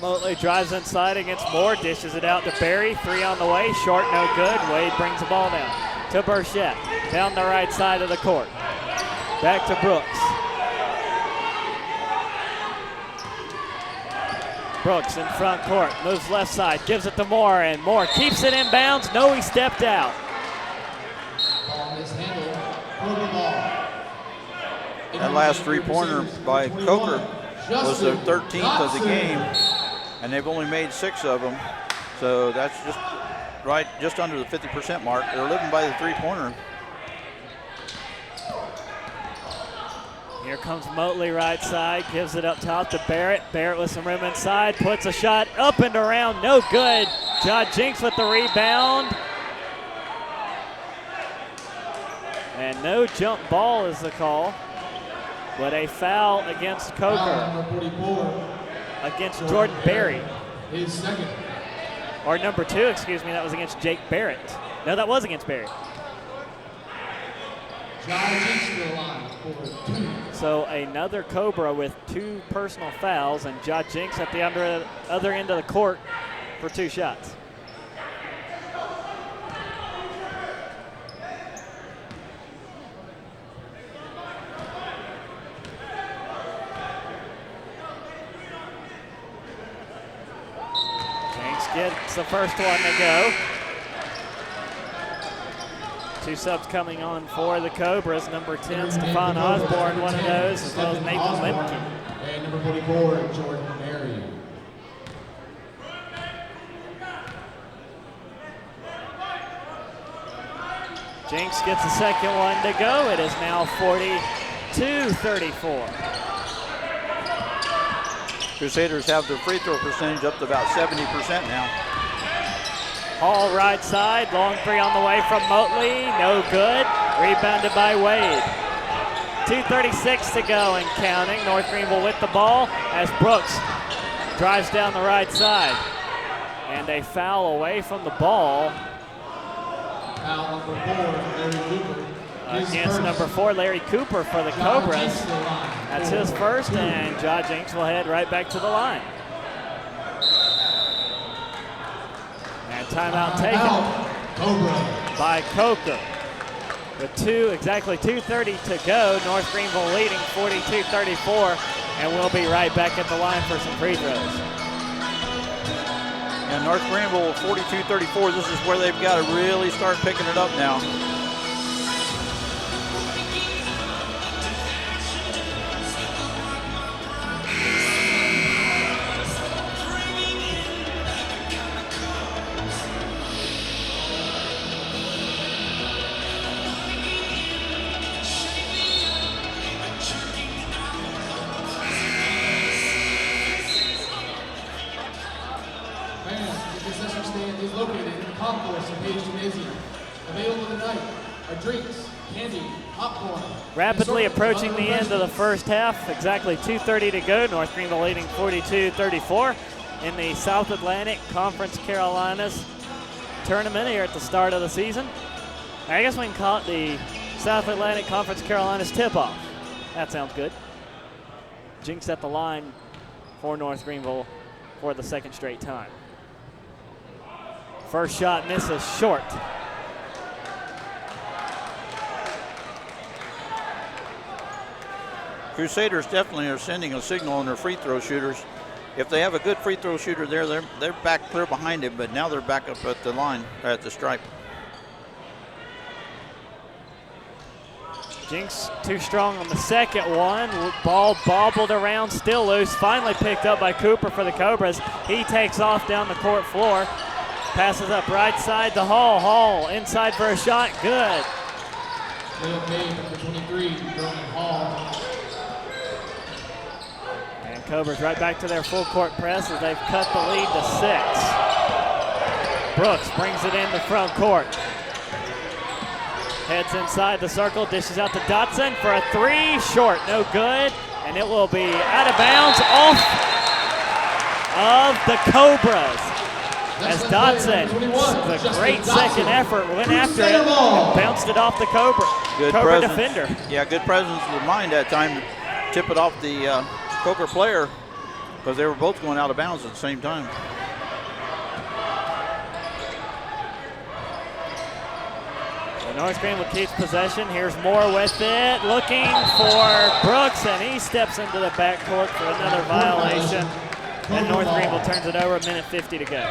Motley drives inside against Moore, dishes it out to Barry. 3 on the way, short, no good. Wade brings the ball down to Burchett, down the right side of the court. Back to Brooks. Brooks in front court, moves left side, gives it to Moore, and Moore keeps it in bounds. No, he stepped out. Ball mishandled. Over ball. That last three-pointer by Coker was their 13th of the game, and they've only made 6 of them. So that's just under the 50% mark. They're living by the three-pointer. Here comes Motley right side, gives it up top to Barrett. Barrett with some room inside, puts a shot up and around, no good. Ja Jinks with the rebound. And no jump ball is the call, but a foul against Coker. Foul, number 44. Against Jordan Berry. His second. Or number 2, excuse me, that was against Jake Barrett. No, that was against Barry. Ja Jinks to the line for 2. So another Cobra with 2 personal fouls, and Ja Jinks at the other end of the court for 2 shots. Jinks gets the first one to go. 2 subs coming on for the Cobras. Number 10, Stefan Osborne, one of those, as well as Nathan Lemke. And number 44, Jordan Berry. Jinks gets the second one to go. It is now 42-34. Crusaders have their free throw percentage up to about 70% now. Hall right side, long 3 on the way from Motley, no good. Rebounded by Wade. 2:36 to go and counting. North Greenville with the ball as Brooks drives down the right side. And a foul away from the ball. Foul number 4, Larry Cooper. Against number 4, Larry Cooper for the Cobras. That's his first, and Ja Jinks will head right back to the line. And timeout taken by Coker. with exactly 2:30 to go. North Greenville leading 42-34, and we'll be right back at the line for some free throws. And North Greenville 42-34, this is where they've got to really start picking it up now. Is located in the concourse of Page Gymnasium. Available tonight are drinks, candy, popcorn. Rapidly approaching the end of the first half, exactly 2:30 to go. North Greenville leading 42-34 in the South Atlantic Conference Carolinas tournament here at the start of the season. I guess we can call it the South Atlantic Conference Carolinas tip-off. That sounds good. Jinx at the line for North Greenville for the second straight time. First shot misses short. Crusaders definitely are sending a signal on their free throw shooters. If they have a good free throw shooter there, they're back clear behind him, but now they're back up at the line, at the stripe. Jinx too strong on the second one. Ball bobbled around, still loose. Finally picked up by Cooper for the Cobras. He takes off down the court floor. Passes up right side to Hall. Hall inside for a shot. Good. Layup made for 23, Vernon Hall. And Cobras right back to their full court press as they've cut the lead to 6. Brooks brings it in the front court. Heads inside the circle, dishes out to Dotson for a 3. Short, no good. And it will be out of bounds off of the Cobras. As Dotson, the great second effort, went after it and bounced it off the Cobra. Good Cobra presence. defender. Yeah, good presence of mind that time to tip it off the Cobra player because they were both going out of bounds at the same time. So North Greenville keeps possession. Here's Moore with it, looking for Brooks, and he steps into the backcourt for another violation. And North Greenville turns it over, 1:50 to go.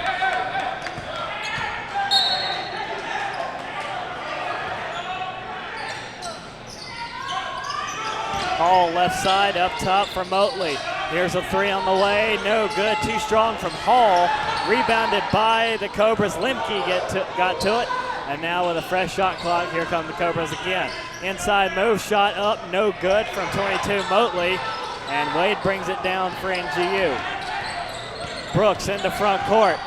Hall left side, up top for Motley. Here's a 3 on the way, no good, too strong from Hall. Rebounded by the Cobras. Limke got to it, and now with a fresh shot clock, here come the Cobras again. Inside move, shot up, no good from 22 Motley, and Wade brings it down for NGU. Brooks into front court.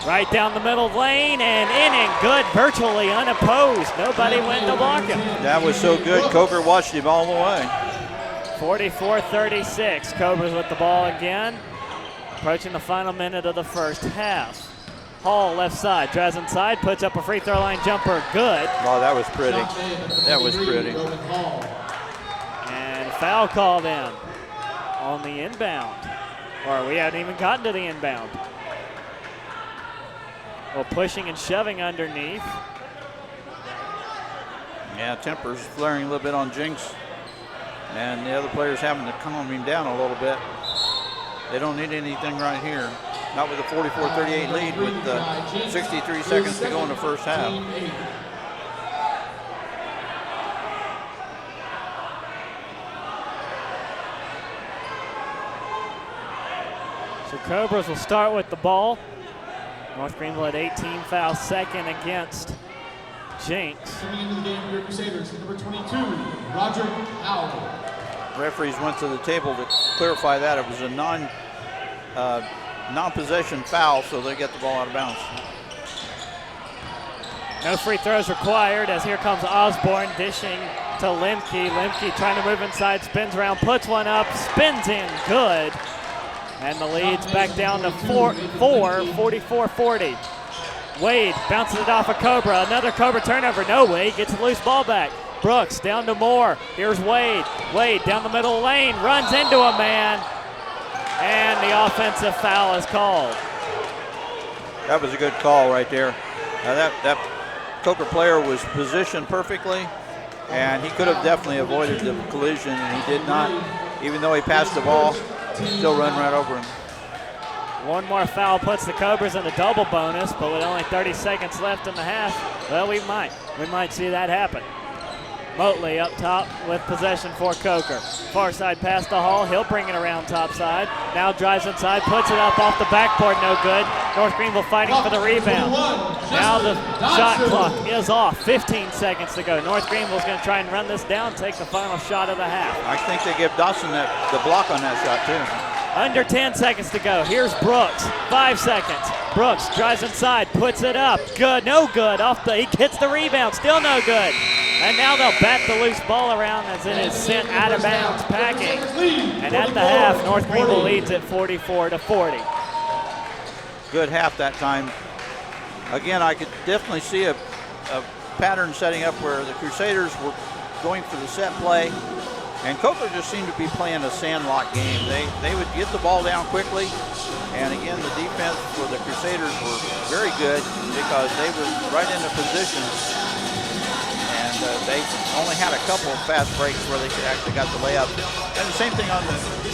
Right down the middle lane and in and good, virtually unopposed. Nobody went to block him. That was so good, Coker watched him all the way. 44-36, Cobras with the ball again. Approaching the final minute of the first half. Hall left side, drives inside, puts up a free throw line jumper, good. Oh, that was pretty. That was pretty. And foul called in on the inbound. Or we haven't even gotten to the inbound. Well, pushing and shoving underneath. Yeah, tempers flaring a little bit on Jinx. And the other players having to calm him down a little bit. They don't need anything right here. Not with a 44-38 lead with 63 seconds to go in the first half. So Cobras will start with the ball. North Greenville at 18 fouls, second against Jinx. Coming into the game for your Crusaders, number 22, Roger Howell. Referees went to the table to clarify that. It was a non-possession foul, so they get the ball out of bounds. No free throws required as here comes Osborne dishing to Limke. Limke trying to move inside, spins around, puts one up, spins in, good. And the lead's back down to 44-40. Wade bounces it off a Cobra. Another Cobra turnover. No, Wade gets the loose ball back. Brooks down to Moore. Here's Wade. Wade down the middle lane, runs into a man. And the offensive foul is called. That was a good call right there. Now that Coker player was positioned perfectly. and he could have definitely avoided the collision, and he did not. Even though he passed the ball, still run right over him. One more foul puts the Cobras in a double bonus, but with only 30 seconds left in the half, well, we might see that happen. Motley up top with possession for Coker. Far side pass to Hall. He'll bring it around top side. Now drives inside, puts it up off the backboard, no good. North Greenville fighting for the rebound. Now the shot clock is off. 15 seconds to go. North Greenville's going to try and run this down, take the final shot of the half. I think they give Dawson the block on that shot too. Under 10 seconds to go. Here's Brooks. 5 seconds. Brooks drives inside, puts it up. Good, no good. He hits the rebound, still no good. And now they'll bat the loose ball around as it is sent out of bounds, packing. And at the half, North Greenville leads at 44-40. Good half that time. Again, I could definitely see a pattern setting up where the Crusaders were going for the set play, and Coker just seemed to be playing a sandlot game. They would get the ball down quickly, and again, the defense for the Crusaders were very good because they were right into position. They only had a couple of fast breaks where they actually got the layup. And the same thing on the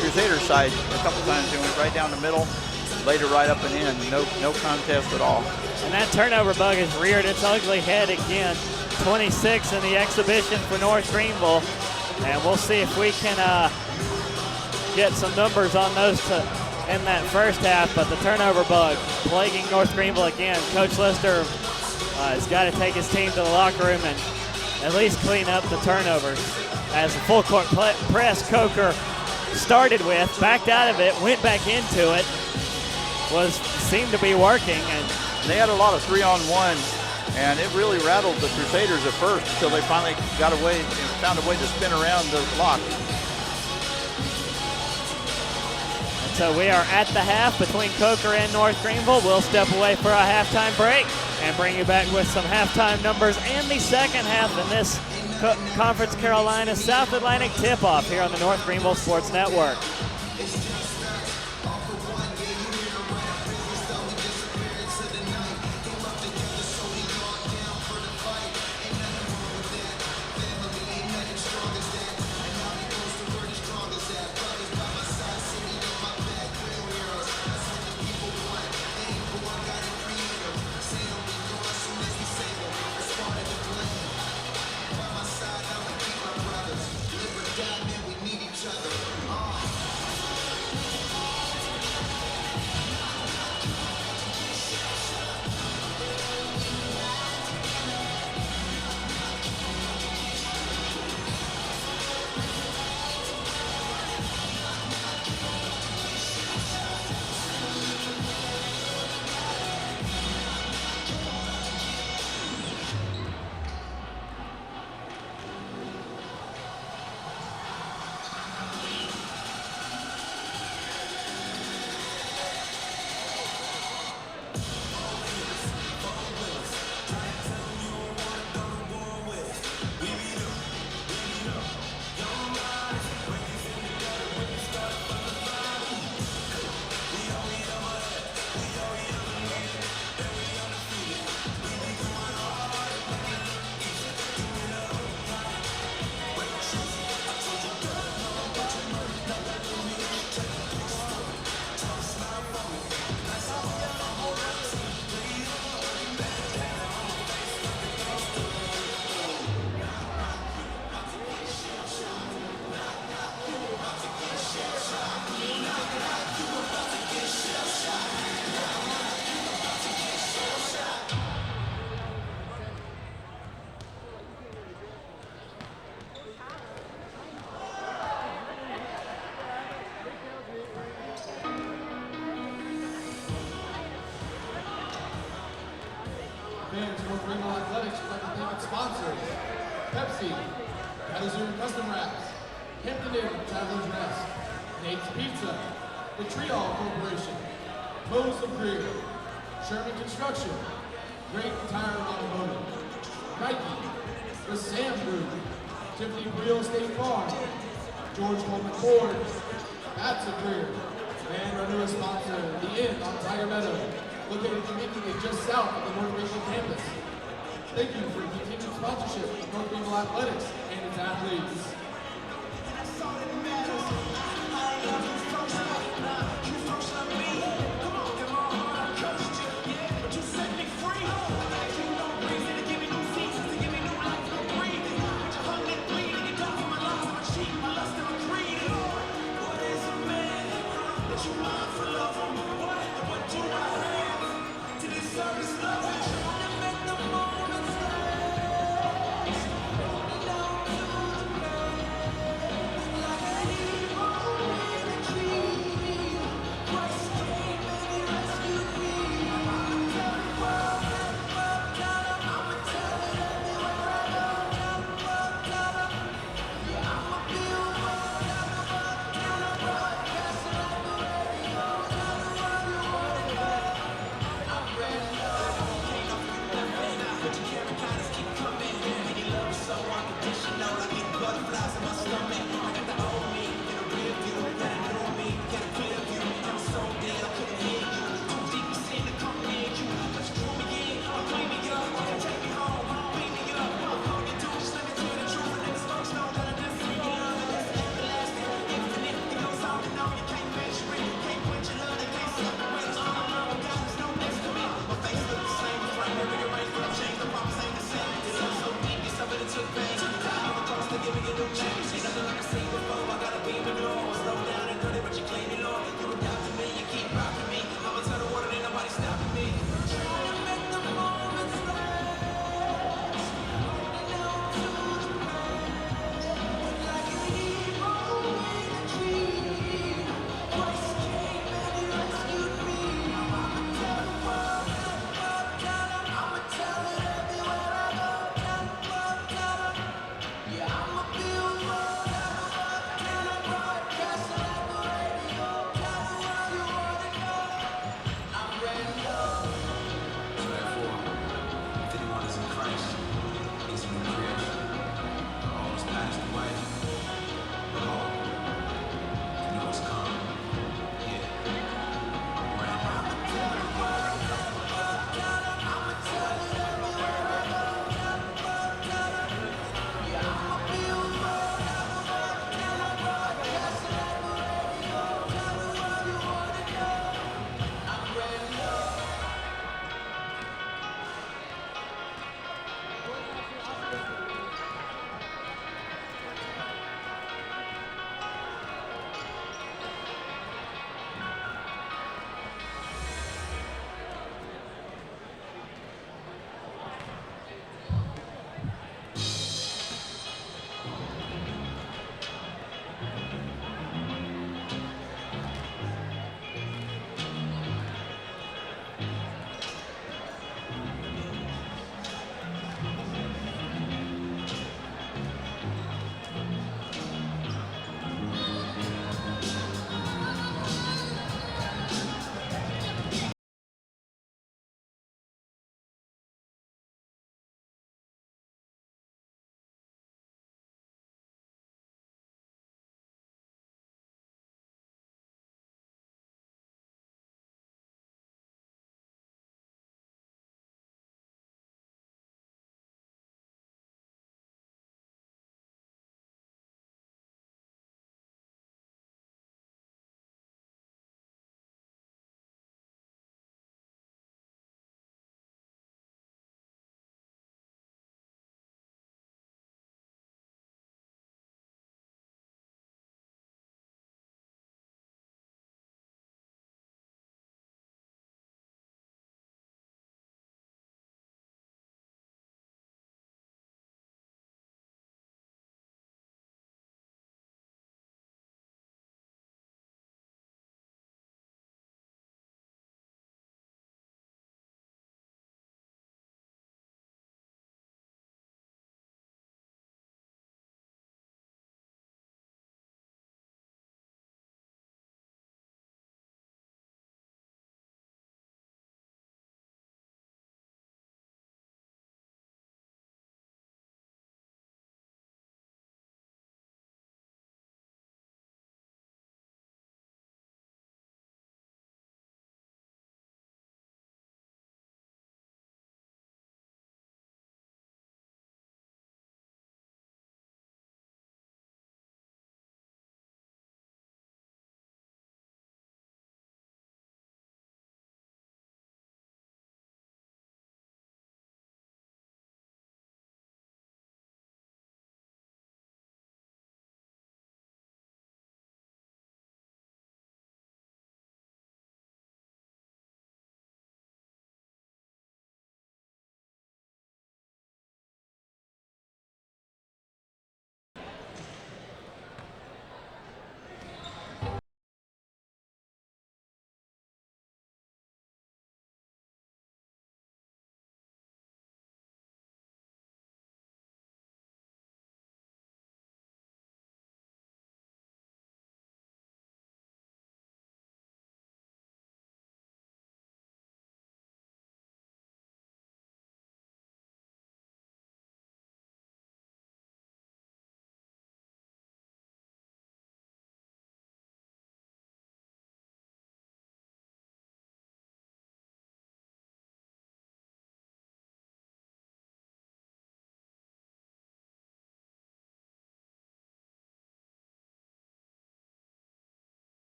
Crusader side. A couple times they went right down the middle, later right up and in. No contest at all. And that turnover bug has reared its ugly head again. 26 in the exhibition for North Greenville. And we'll see if we can get some numbers on those to end that first half. But the turnover bug plaguing North Greenville again. Coach Lister has got to take his team to the locker room and at least clean up the turnovers. As the full court press Coker started with, backed out of it, went back into it, seemed to be working. And they had a lot of 3-on-1, and it really rattled the Crusaders at first until they finally found a way to spin around the block. And so we are at the half between Coker and North Greenville. We'll step away for a halftime break and bring you back with some halftime numbers and the second half in this Conference Carolina South Atlantic tip-off here on the North Greenville Sports Network. Fans, North Greenville Athletics would like to thank its sponsors: Pepsi, Madison Custom Wraps, Hampton Inn Travelers Rest, Nate's Pizza, the Triol Corporation, Lowe's of Greer, Sherman Construction, Great Tire Automotive, Nike, the Sam Group, Tiffany Real Estate Farm, George Coleman Ford, Bats of Greer, and our newest sponsor, The Inn on Tiger Meadow, located conveniently just south of the North Greenville campus. Thank you for your continued sponsorship of North Greenville Athletics and its athletes.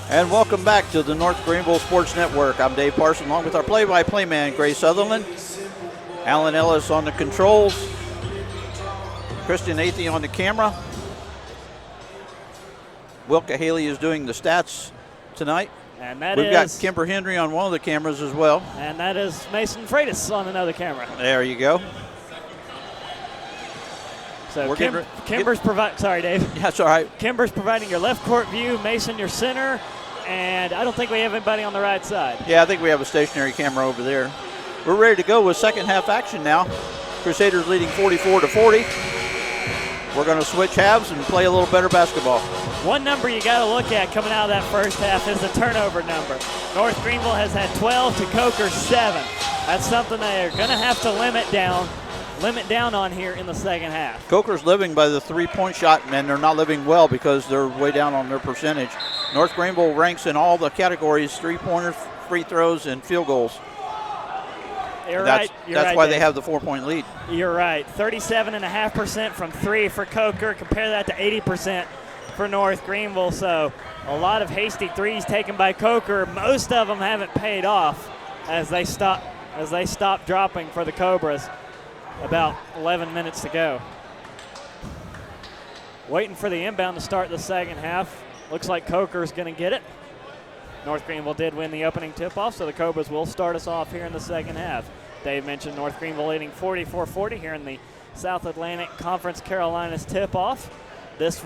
And welcome back to the North Greenville Sports Network. I'm Dave Parson, along with our play-by-play man, Gray Sutherland. Alan Ellis on the controls. Christian Athey on the camera. Wilka Haley is doing the stats tonight. And We've got Kimber Henry on one of the cameras as well. And that is Mason Freitas on another camera. There you go. So Kimber's providing, sorry Dave. That's all right. Kimber's providing your left court view, Mason your center, and I don't think we have anybody on the right side. Yeah, I think we have a stationary camera over there. We're ready to go with second half action now. Crusaders leading 44-40. We're going to switch halves and play a little better basketball. One number you got to look at coming out of that first half is the turnover number. North Greenville has had 12 to Coker 7. That's something they're going to have to limit down on here in the second half. Coker's living by the three-point shot, and they're not living well because they're way down on their percentage. North Greenville ranks in all the categories, three-pointers, free throws, and field goals. That's why they have the 4-point lead. You're right. 37.5% from three for Coker. Compare that to 80% for North Greenville. So a lot of hasty threes taken by Coker. Most of them haven't paid off as they stop dropping for the Cobras. About 11 minutes to go. Waiting for the inbound to start the second half. Looks like Coker's going to get it. North Greenville did win the opening tip-off, so the Cobras will start us off here in the second half. Dave mentioned North Greenville leading 44-40 here in the South Atlantic Conference Carolinas tip-off. This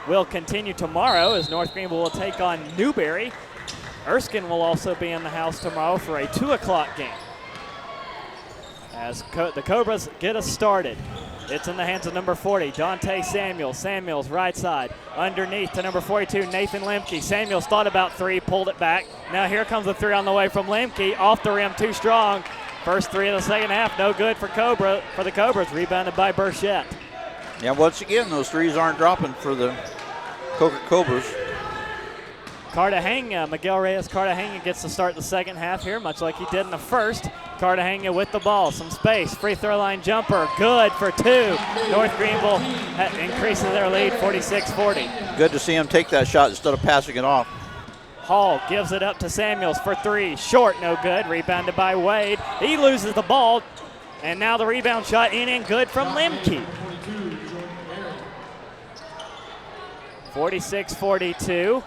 will continue tomorrow as North Greenville will take on Newberry. Erskine will also be in the house tomorrow for a 2 o'clock game. As the Cobras get us started. It's in the hands of number 40, Dante Samuels. Samuels right side, underneath to number 42, Nathan Lemke. Samuels thought about three, pulled it back. Now here comes the three on the way from Lemke, off the rim, too strong. First three of the second half, no good for the Cobras, rebounded by Burchett. Yeah, once again, those threes aren't dropping for the Coker Cobras. Cartagena, Miguel Reyes Cartagena gets to start the second half here, much like he did in the first. Cartagena with the ball, some space, free throw line jumper, good for two. North Greenville increases their lead, 46-40. Good to see him take that shot instead of passing it off. Hall gives it up to Samuels for three, short, no good, rebounded by Wade. He loses the ball, and now the rebound shot in and good from Lemke. 46-42.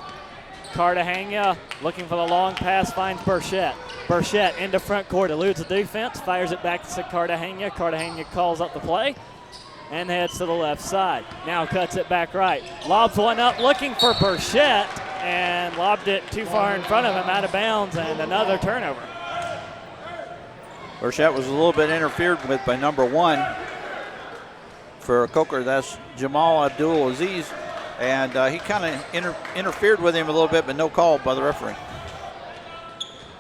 Cartagena looking for the long pass, finds Burchett. Burchett into front court, eludes the defense, fires it back to Cartagena. Cartagena calls up the play and heads to the left side. Now cuts it back right. Lobs one up, looking for Burchett, and lobbed it too far in front of him, out of bounds, and another turnover. Burchett was a little bit interfered with by number 1 for Coker. That's Jamal Abdul Aziz. And he kind of interfered with him a little bit, but no call by the referee.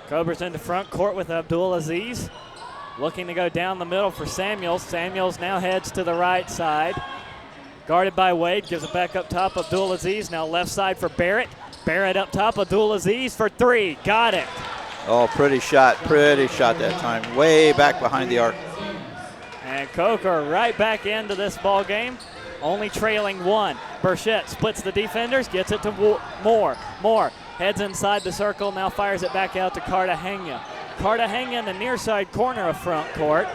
Cobras into front court with Abdul Aziz. Looking to go down the middle for Samuels. Samuels now heads to the right side. Guarded by Wade, gives it back up top. Abdul Aziz now left side for Barrett. Barrett up top, Abdul Aziz for three. Got it. Oh, pretty shot that time. Way back behind the arc. And Coker right back into this ball game. Only trailing one. Burchett splits the defenders, gets it to Moore. Moore heads inside the circle, now fires it back out to Cartagena. Cartagena in the near side corner of front court.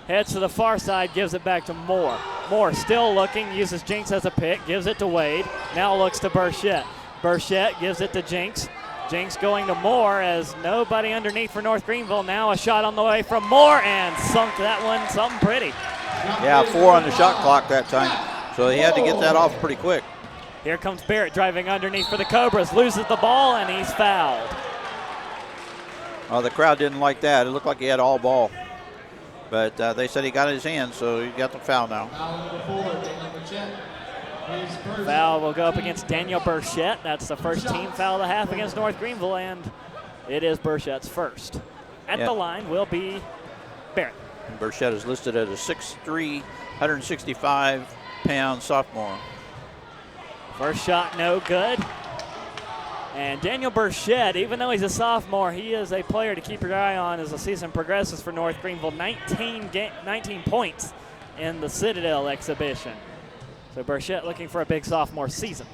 Heads to the far side, gives it back to Moore. Moore still looking, uses Jinx as a pick, gives it to Wade. Now looks to Burchett. Burchett gives it to Jinx. Jinx going to Moore as nobody underneath for North Greenville. Now a shot on the way from Moore and sunk that one something pretty. Yeah, 4 on the shot clock that time. So he had to get that off pretty quick. Here comes Barrett driving underneath for the Cobras. Loses the ball, and he's fouled. The crowd didn't like that. It looked like he had all ball. But they said he got his hand, so he got the foul now. Foul will go up against Daniel Burchett. That's the first team foul of the half against North Greenville, and it is Burchett's first. At the line will be Barrett. And Burchett is listed as a 6'3", 165-pound sophomore. First shot, no good. And Daniel Burchett, even though he's a sophomore, he is a player to keep your eye on as the season progresses for North Greenville. 19 points in the Citadel exhibition. So Burchett looking for a big sophomore season.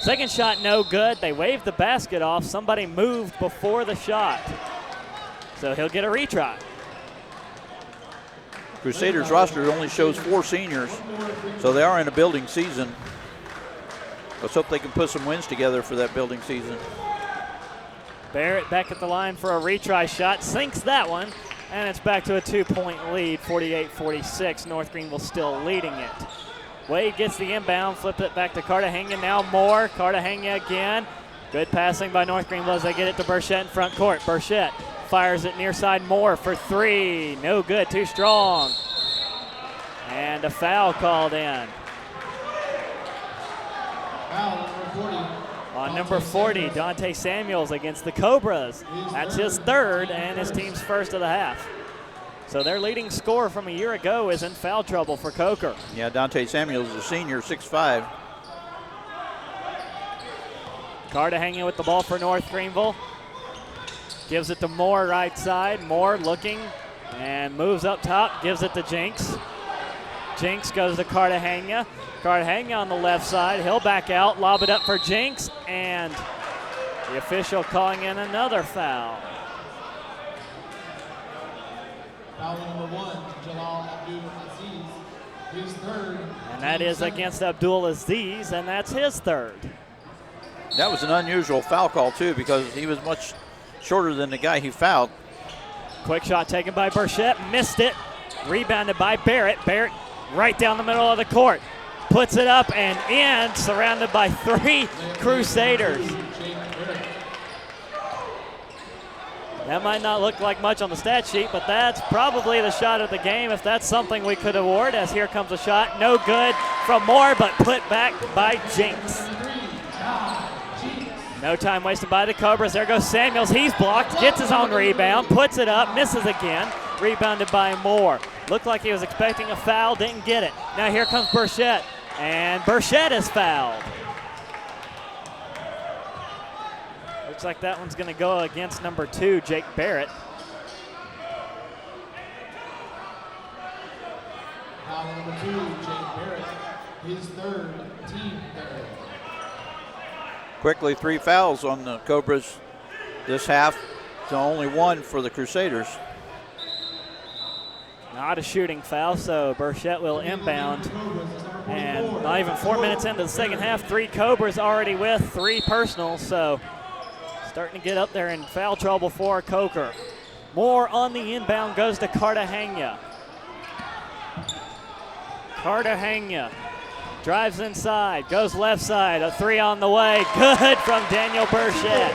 Second shot, no good. They waved the basket off. Somebody moved before the shot. So he'll get a retry. Crusaders roster only shows 4 seniors, so they are in a building season. Let's hope they can put some wins together for that building season. Barrett back at the line for a retry shot, sinks that one, and it's back to a 2-point lead, 48-46. North Greenville still leading it. Wade gets the inbound, flip it back to Cartagena, now Moore. Cartagena again. Good passing by North Greenville as they get it to Burchett in front court. Burchett fires it near side Moore for 3. No good, too strong. And a foul called in. Foul number 40. On number 40, Dante Samuels against the Cobras. That's his third and his team's first of the half. So their leading scorer from a year ago is in foul trouble for Coker. Yeah, Dante Samuels is a senior, 6'5". Cartagena with the ball for North Greenville. Gives it to Moore right side. Moore looking and moves up top, gives it to Jinks. Jinks goes to Cartagena. Cartagena on the left side. He'll back out, lob it up for Jinks, and the official calling in another foul. Foul number 1, Jalal Abdul-Aziz, his third. And that is against Abdul-Aziz, and that's his third. That was an unusual foul call, too, because he was much shorter than the guy he fouled. Quick shot taken by Burchett, missed it. Rebounded by Barrett. Barrett right down the middle of the court. Puts it up and in, surrounded by 3 Crusaders. That might not look like much on the stat sheet, but that's probably the shot of the game if that's something we could award, as here comes a shot. No good from Moore, but put back by Jinks. No time wasted by the Cobras. There goes Samuels. He's blocked, gets his own rebound, puts it up, misses again. Rebounded by Moore. Looked like he was expecting a foul, didn't get it. Now here comes Burchett, and Burchett is fouled. Looks like that one's going to go against number 2, Jake Barrett. Foul number 2, Jake Barrett, his third, team third. Quickly, 3 fouls on the Cobras this half to only 1 for the Crusaders. Not a shooting foul, so Burchett will inbound. And not even 4 minutes into the second half, 3 Cobras already with 3 personals, so starting to get up there in foul trouble for Coker. Moore on the inbound goes to Cartagena. Cartagena drives inside, goes left side, a 3 on the way. Good from Daniel Burchett.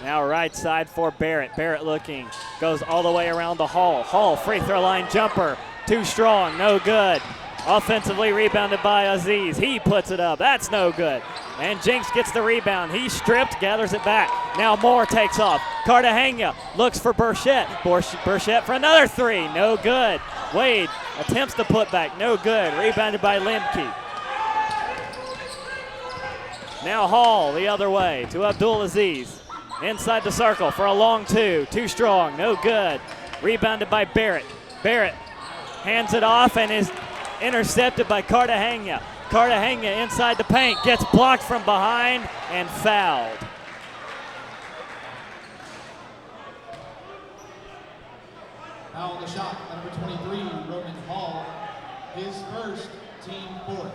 Now right side for Barrett. Barrett looking, goes all the way around the Hall. Hall, free throw line jumper, too strong, no good. Offensively rebounded by Aziz. He puts it up, that's no good. And Jinks gets the rebound. He stripped, gathers it back. Now Moore takes off. Cartagena looks for Burchett. Burchett for another 3, no good. Wade attempts the putback, no good. Rebounded by Lemke. Now Hall the other way to Abdul-Aziz. Inside the circle for a long 2, too strong, no good. Rebounded by Barrett. Barrett hands it off and is intercepted by Cartagena. Cartagena inside the paint, gets blocked from behind and fouled. Foul on the shot, number 23, Roman Hall, his first, team fourth.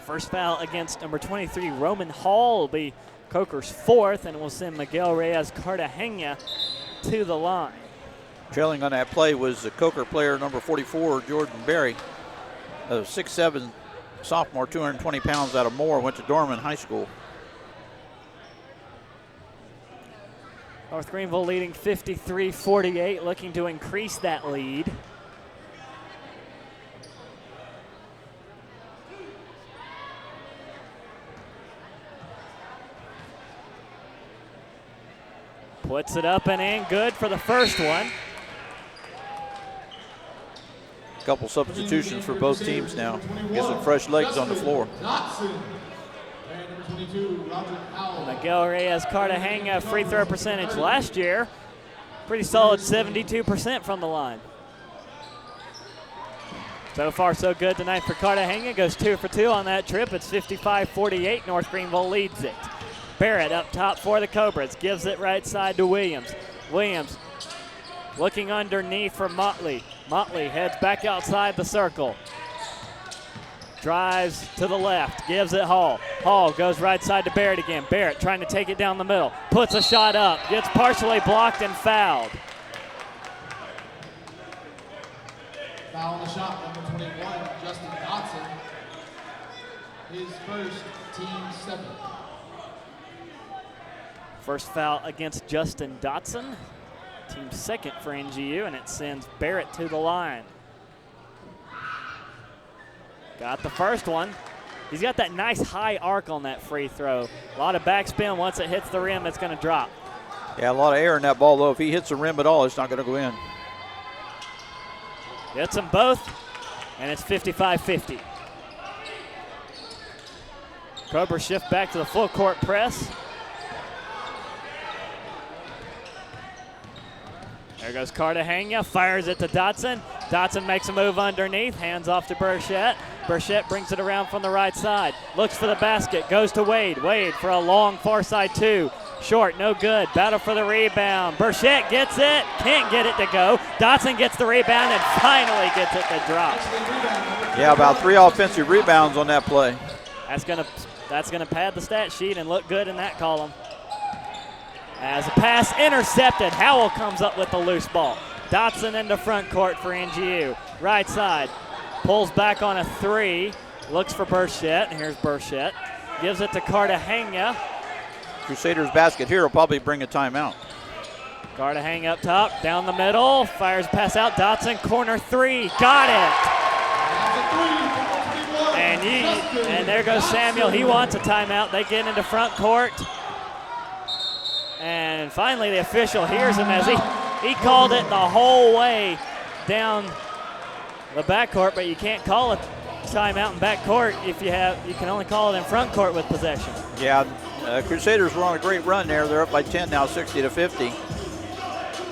First foul against number 23, Roman Hall, will be Coker's 4th, and will send Miguel Reyes Cartagena to the line. Trailing on that play was the Coker player number 44, Jordan Berry, a 6'7" sophomore, 220 pounds out of Moore, went to Dorman High School. North Greenville leading 53-48, looking to increase that lead. Puts it up and in, good for the first one. A couple substitutions for both teams now. Get some fresh legs on the floor. Miguel Reyes Cartagena free throw percentage last year, pretty solid 72% from the line. So far, so good tonight for Cartagena. Goes 2 for 2 on that trip. It's 55-48. North Greenville leads it. Barrett up top for the Cobras. Gives it right side to Williams. Williams looking underneath for Motley. Motley heads back outside the circle. Drives to the left. Gives it Hall. Hall goes right side to Barrett again. Barrett trying to take it down the middle. Puts a shot up. Gets partially blocked and fouled. Foul on the shot, number 21, Justin Dotson. His first, team 7. First foul against Justin Dotson. Team 2nd for NGU, and it sends Barrett to the line. Got the first one. He's got that nice high arc on that free throw. A lot of backspin. Once it hits the rim, it's going to drop. Yeah, a lot of air in that ball, though. If he hits the rim at all, it's not going to go in. Gets them both, and it's 55-50. Cobras shift back to the full court press. There goes Cartagena, fires it to Dotson. Dotson makes a move underneath, hands off to Burchett. Burchett brings it around from the right side, looks for the basket, goes to Wade. Wade for a long far side 2. Short, no good. Battle for the rebound. Burchett gets it, can't get it to go. Dotson gets the rebound and finally gets it to drop. Yeah, about 3 offensive rebounds on that play. That's gonna pad the stat sheet and look good in that column. As a pass intercepted, Howell comes up with the loose ball. Dotson into front court for NGU. Right side, pulls back on a 3, looks for Burchett. Here's Burchett, gives it to Cartagena. Crusaders basket here will probably bring a timeout. Cartagena up top, down the middle, fires pass out. Dotson, corner 3, got it. And there goes Samuel. He wants a timeout. They get into front court. And finally the official hears him as he called it the whole way down the backcourt, but you can't call a timeout in backcourt if you can only call it in front court with possession. Yeah, Crusaders were on a great run there. They're up by 10 now, 60-50.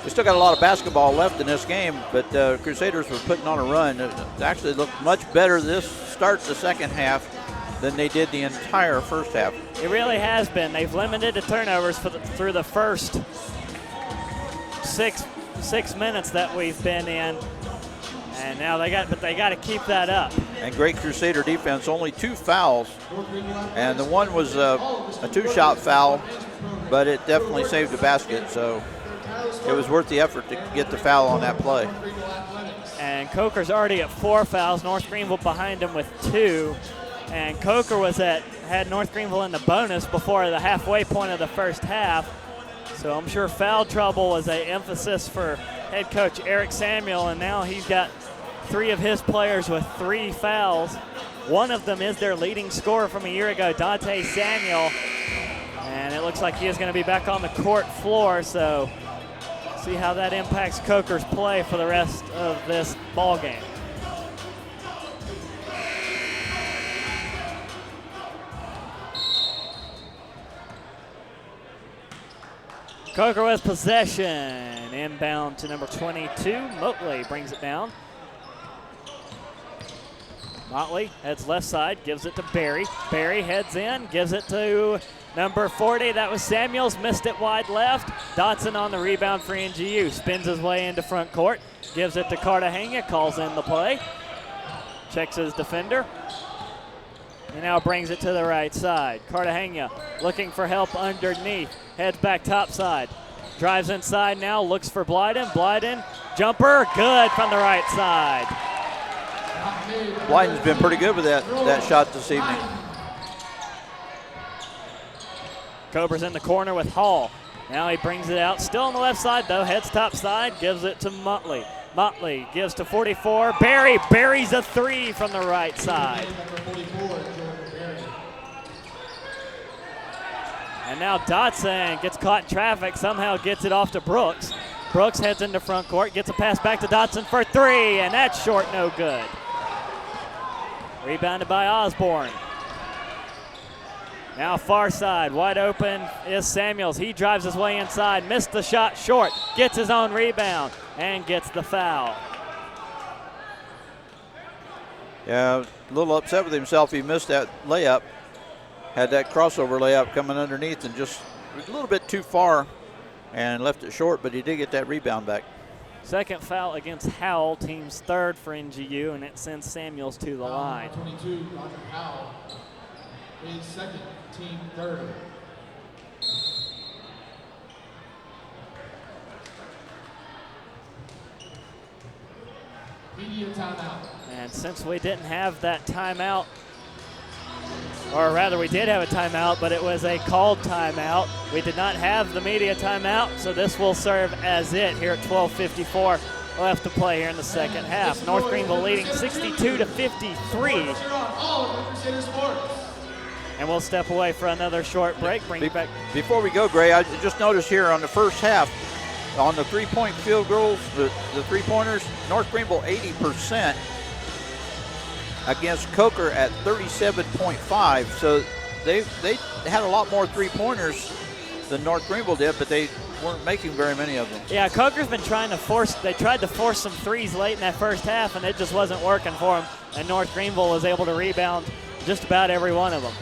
We still got a lot of basketball left in this game, but Crusaders were putting on a run. It actually looked much better this start the second half than they did the entire first half. It really has been. They've limited the turnovers through the first six minutes that we've been in, and now they got to keep that up. And great Crusader defense. Only 2 fouls, and the one was a 2-shot foul, but it definitely saved the basket. So it was worth the effort to get the foul on that play. And Coker's already at 4 fouls. North Greenville behind him with 2. And Coker had North Greenville in the bonus before the halfway point of the first half. So I'm sure foul trouble was an emphasis for head coach Eric Samuel, and now he's got 3 of his players with 3 fouls. One of them is their leading scorer from a year ago, Dante Samuel. And it looks like he is going to be back on the court floor, so see how that impacts Coker's play for the rest of this ball game. Coker with possession. Inbound to number 22. Motley brings it down. Motley heads left side, gives it to Barry. Barry heads in, gives it to number 40. That was Samuels, missed it wide left. Dotson on the rebound for NGU. Spins his way into front court, gives it to Cartagena, calls in the play. Checks his defender. And now brings it to the right side. Cartagena looking for help underneath. Heads back top side. Drives inside now, looks for Blyden. Blyden, jumper, good from the right side. Blyden's been pretty good with that shot this evening. Cobras in the corner with Hall. Now he brings it out, still on the left side though, heads top side, gives it to Motley. Motley gives to 44. Barry buries a 3 from the right side. And now Dotson gets caught in traffic, somehow gets it off to Brooks. Brooks heads into front court, gets a pass back to Dotson for 3, and that's short, no good. Rebounded by Osborne. Now far side, wide open is Samuels. He drives his way inside, missed the shot short, gets his own rebound, and gets the foul. Yeah, a little upset with himself. He missed that layup. Had that crossover layup coming underneath and just a little bit too far and left it short, but he did get that rebound back. Second foul against Howell, team's third for NGU, and it sends Samuels to the line. 22, Roger Howell, his second, team third. Media timeout. And since we didn't have that timeout, or rather we did have a timeout, but it was a called timeout. We did not have the media timeout, so this will serve as it here at 12:54 left to play here in the second half. North Greenville leading 62-53. And we'll step away for another short break. Bring it back. Before we go, Gray, I just noticed here on the first half, on the three-point field goals, the three-pointers, North Greenville 80% against Coker at 37.5. So they had a lot more three-pointers than North Greenville did, but they weren't making very many of them. Yeah, Coker's been trying to they tried to force some threes late in that first half, and it just wasn't working for them. And North Greenville was able to rebound just about every one of them.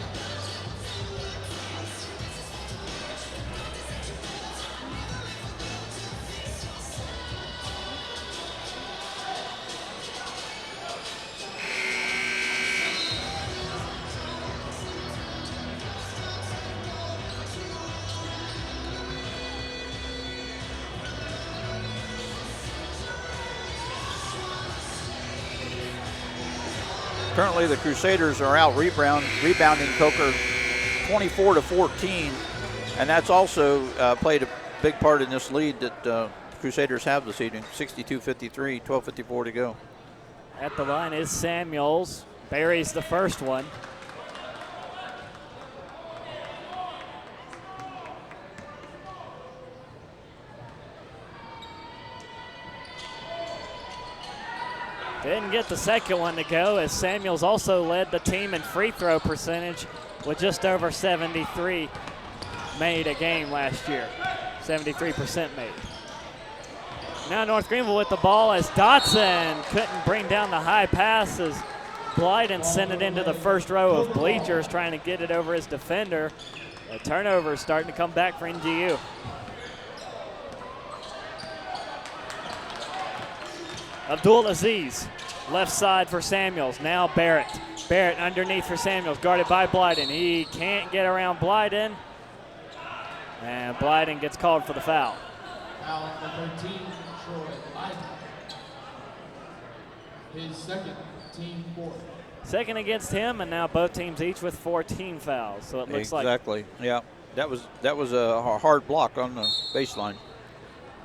Currently, the Crusaders are out rebounding Coker 24-14, and that's also played a big part in this lead that Crusaders have this evening. 62-53, 12:54 to go. At the line is Samuels. Buries the first one. Didn't get the second one to go, as Samuels also led the team in free throw percentage with just over 73 made a game last year. 73% made. Now North Greenville with the ball as Dotson couldn't bring down the high pass as Blyden sent it into the first row of bleachers trying to get it over his defender. A turnover starting to come back for NGU. Abdul Aziz, left side for Samuels. Now Barrett. Barrett underneath for Samuels, guarded by Blyden. He can't get around Blyden. And Blyden gets called for the foul. Foul number 13, Troy Blyden. His second, team fourth. Second against him, and now both teams each with 14 fouls. So it looks exactly. Yeah, that was a hard block on the baseline.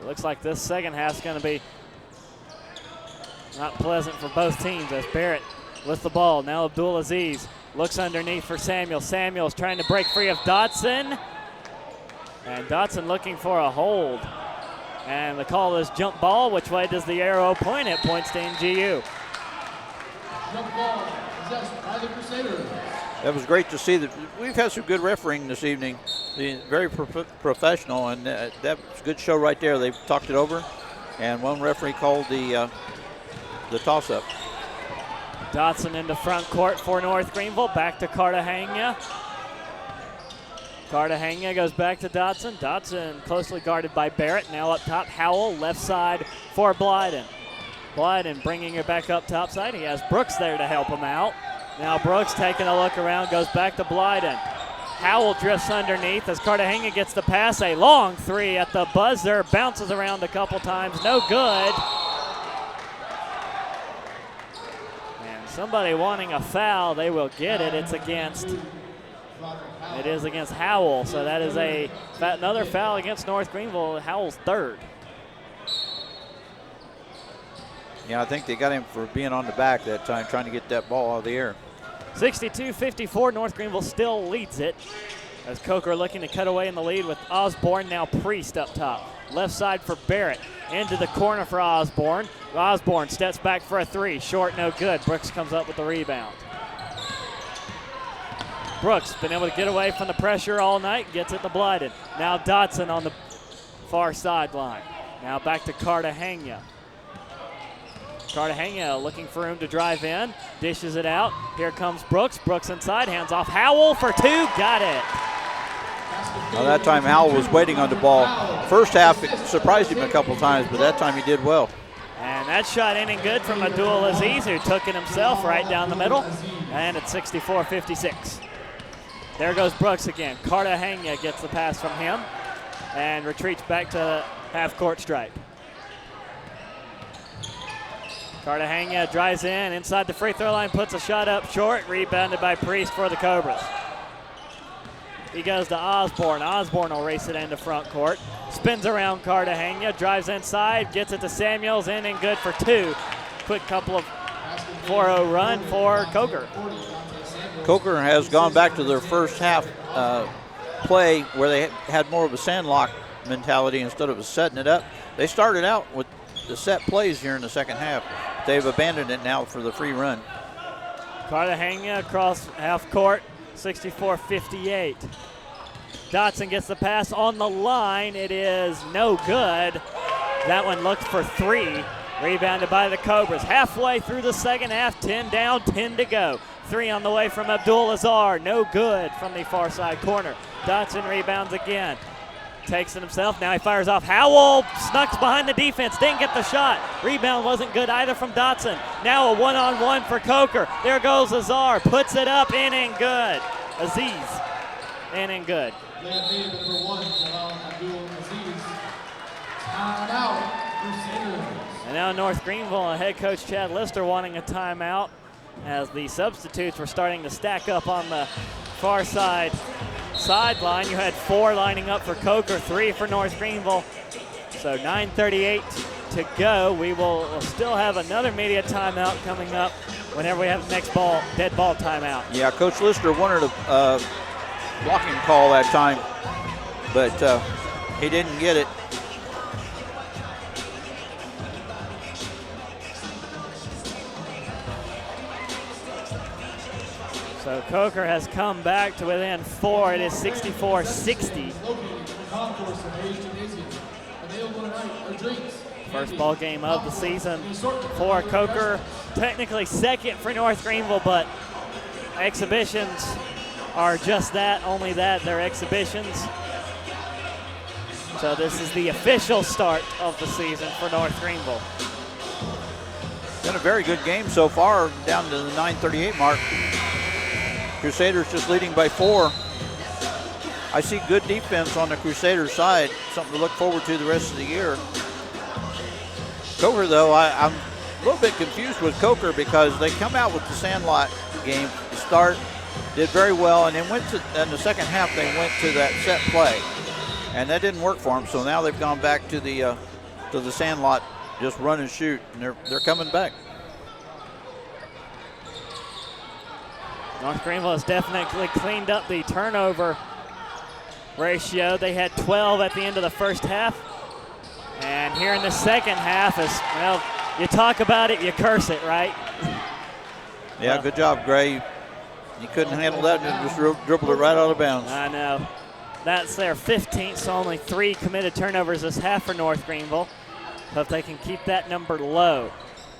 It looks like this second half's going to be not pleasant for both teams as Barrett with the ball. Now Abdul Aziz looks underneath for Samuel. Samuel's trying to break free of Dotson. And Dotson looking for a hold. And the call is jump ball. Which way does the arrow point? It points to NGU. Jump ball possessed by the Crusaders. That was great to see. That we've had some good refereeing this evening. Very professional, and that was a good show right there. They talked it over, and one referee called the toss-up. Dotson into front court for North Greenville. Back to Cartagena. Cartagena goes back to Dotson. Dotson closely guarded by Barrett. Now up top, Howell, left side for Blyden. Blyden bringing it back up top side. He has Brooks there to help him out. Now Brooks taking a look around, goes back to Blyden. Howell drifts underneath as Cartagena gets the pass. A long three at the buzzer. Bounces around a couple times. No good. And somebody wanting a foul. They will get it. It is against Howell. So that is another foul against North Greenville. Howell's third. Yeah, I think they got him for being on the back that time, trying to get that ball out of the air. 62-54, North Greenville still leads it as Coker looking to cut away in the lead with Osborne, now Priest up top. Left side for Barrett, into the corner for Osborne. Osborne steps back for a three, short, no good. Brooks comes up with the rebound. Brooks been able to get away from the pressure all night, gets it to Blyden. Now Dotson on the far sideline. Now back to Cartagena. Cartagena looking for room to drive in, dishes it out. Here comes Brooks. Brooks inside, hands off Howell for two, got it. Now that time Howell was waiting on the ball. First half it surprised him a couple times, but that time he did well. And that shot in and good from Abdul Aziz, who took it himself right down the middle. And it's 64-56. There goes Brooks again. Cartagena gets the pass from him and retreats back to half-court stripe. Cartagena drives in, inside the free throw line, puts a shot up short, rebounded by Priest for the Cobras. He goes to Osborne. Osborne will race it into front court. Spins around Cartagena, drives inside, gets it to Samuels, in and good for two. Quick couple of 4-0 run for Coker. Coker has gone back to their first half play where they had more of a sandlot mentality instead of setting it up. They started out with the set plays here in the second half. They've abandoned it now for the free run. Cartagena across half court, 64-58. Dotson gets the pass on the line. It is no good. That one looked for three. Rebounded by the Cobras. Halfway through the second half, 10 down, 10 to go. Three on the way from Abdul Azar. No good from the far side corner. Dotson rebounds again. Takes it himself. Now he fires off. Howell snucks behind the defense. Didn't get the shot. Rebound wasn't good either from Dotson. Now a one-on-one for Coker. There goes Azar. Puts it up, in and good. Aziz, in and good. Layup made by number 1, Jalal Abdul Aziz. Timeout, Crusaders. And now North Greenville and head coach Chad Lister wanting a timeout as the substitutes were starting to stack up on the far sideline. You had 4 lining up for Coker, 3 for North Greenville. So 9:38 to go. We will still have another media timeout coming up whenever we have the next dead ball timeout. Yeah, Coach Lister wanted a blocking call that time, but he didn't get it. So Coker has come back to within 4. It is 64-60. First ball game of the season for Coker. Technically second for North Greenville, but exhibitions are just that, only that, they're exhibitions. So this is the official start of the season for North Greenville. Been a very good game so far, down to the 9:38 mark. Crusaders just leading by 4. I see good defense on the Crusaders side, something to look forward to the rest of the year. Coker, though, I'm a little bit confused with Coker because they come out with the Sandlot game to start, did very well, and then in the second half they went to that set play, and that didn't work for them. So now they've gone back to the Sandlot, just run and shoot, and they're coming back. North Greenville has definitely cleaned up the turnover ratio. They had 12 at the end of the first half. And here in the second half is, well, you talk about it, you curse it, right? Yeah, good job, Gray. You couldn't handle that and just dribbled it right out of bounds. I know. That's their 15th, so only 3 committed turnovers this half for North Greenville. Hope they can keep that number low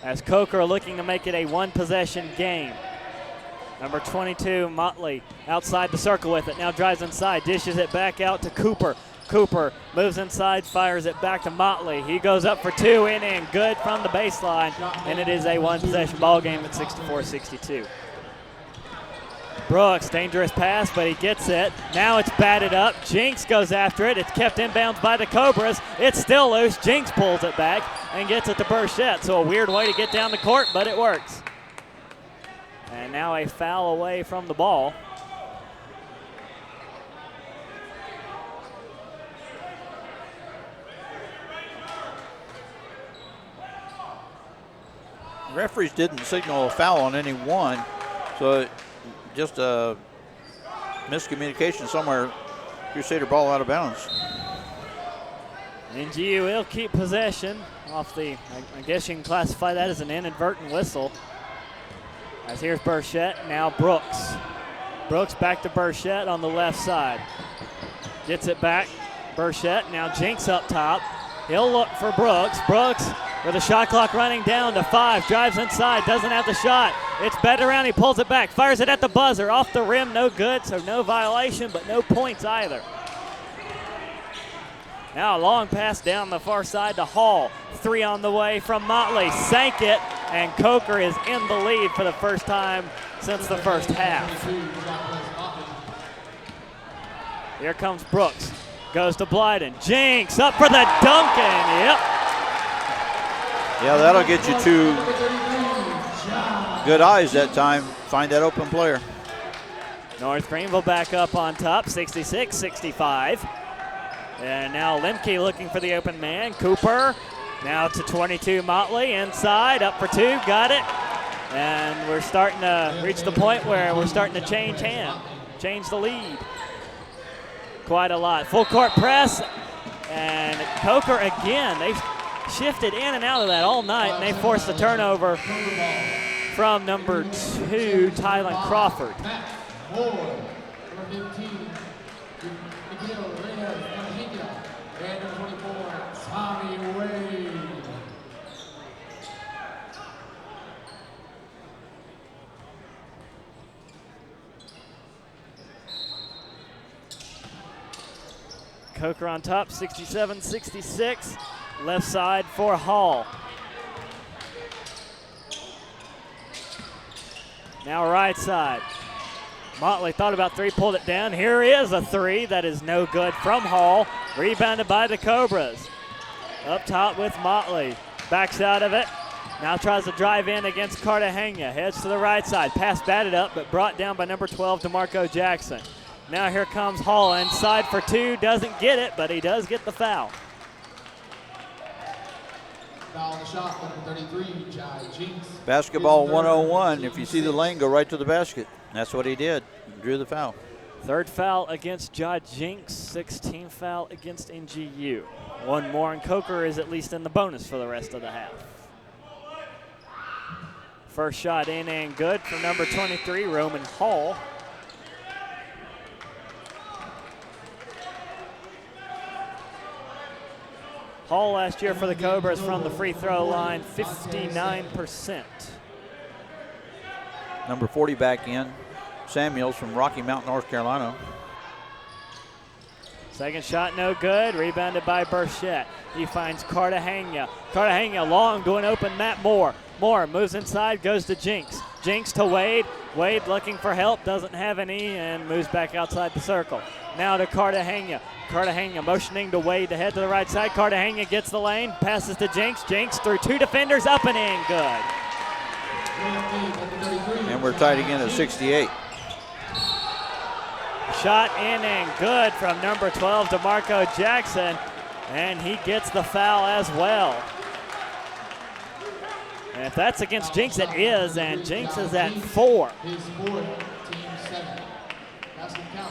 as Coker looking to make it a 1-possession game. Number 22, Motley, outside the circle with it. Now drives inside, dishes it back out to Cooper. Cooper moves inside, fires it back to Motley. He goes up for 2, in and good from the baseline, and it is a 1-possession ball game at 64-62. Brooks, dangerous pass, but he gets it. Now it's batted up. Jinks goes after it. It's kept inbounds by the Cobras. It's still loose. Jinks pulls it back and gets it to Burchett. So a weird way to get down the court, but it works. And now a foul away from the ball. Referees didn't signal a foul on anyone, so just a miscommunication somewhere. Crusader ball out of bounds. NGU will keep possession off the, I guess you can classify that as an inadvertent whistle. As here's Burchett, now Brooks. Brooks back to Burchett on the left side. Gets it back, Burchett, now Jinks up top. He'll look for Brooks. Brooks with the shot clock running down to 5. Drives inside, doesn't have the shot. It's batted around, he pulls it back, fires it at the buzzer. Off the rim, no good, so no violation, but no points either. Now a long pass down the far side to Hall. 3 on the way from Motley. Sank it, and Coker is in the lead for the first time since the first half. Here comes Brooks. Goes to Blyden. Jinks up for the dunk, and yep. Yeah, that'll get you 2 good eyes that time. Find that open player. North Greenville back up on top, 66-65. And now Lemke looking for the open man. Cooper now to 22 Motley. Inside, up for 2, got it. And we're starting to reach the point where we're starting to change the lead. Quite a lot. Full court press. And Coker again, they've shifted in and out of that all night, and they forced a turnover from number 2, Tylen Crawford. Coker on top, 67-66. Left side for Hall. Now right side. Motley thought about 3, pulled it down. Here is a 3 that is no good from Hall. Rebounded by the Cobras. Up top with Motley. Backs out of it. Now tries to drive in against Cartagena. Heads to the right side. Pass batted up, but brought down by number 12, DeMarco Jackson. Now here comes Hall inside for 2. Doesn't get it, but he does get the foul. Foul on the shot, number 33, Jai Jinks. Basketball 101. If you see the lane, go right to the basket. That's what he did. Drew the foul. 3rd foul against Jai Jinks. 16th foul against NGU. 1 more, and Coker is at least in the bonus for the rest of the half. First shot in and good for number 23, Roman Hall. Hall last year for the Cobras from the free throw line, 59%. Number 40 back in, Samuels from Rocky Mount, North Carolina. Second shot no good, rebounded by Burchett. He finds Cartagena. Cartagena long to an open Matt Moore. Moore moves inside, goes to Jinks. Jinks to Wade. Wade looking for help, doesn't have any, and moves back outside the circle. Now to Cartagena. Cartagena motioning to Wade to head to the right side. Cartagena gets the lane, passes to Jinks. Jinks through 2 defenders, up and in, good. And we're tied again at 68. Shot in and good from number 12, DeMarco Jackson, and he gets the foul as well. And if that's against Jinks, it is, and Jinks is at 4.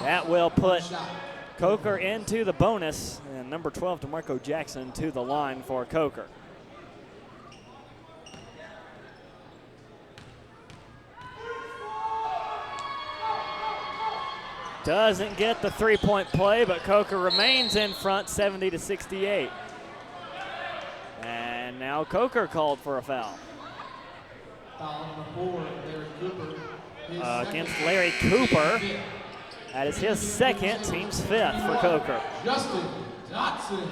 That will put Coker into the bonus, and number 12, DeMarco Jackson, to the line for Coker. Doesn't get the 3-point play, but Coker remains in front, 70-68. And now Coker called for a foul. Foul number 4, Larry Cooper. Against Larry Cooper. That is his 2nd, team's 5th for Coker. Justin Dotson.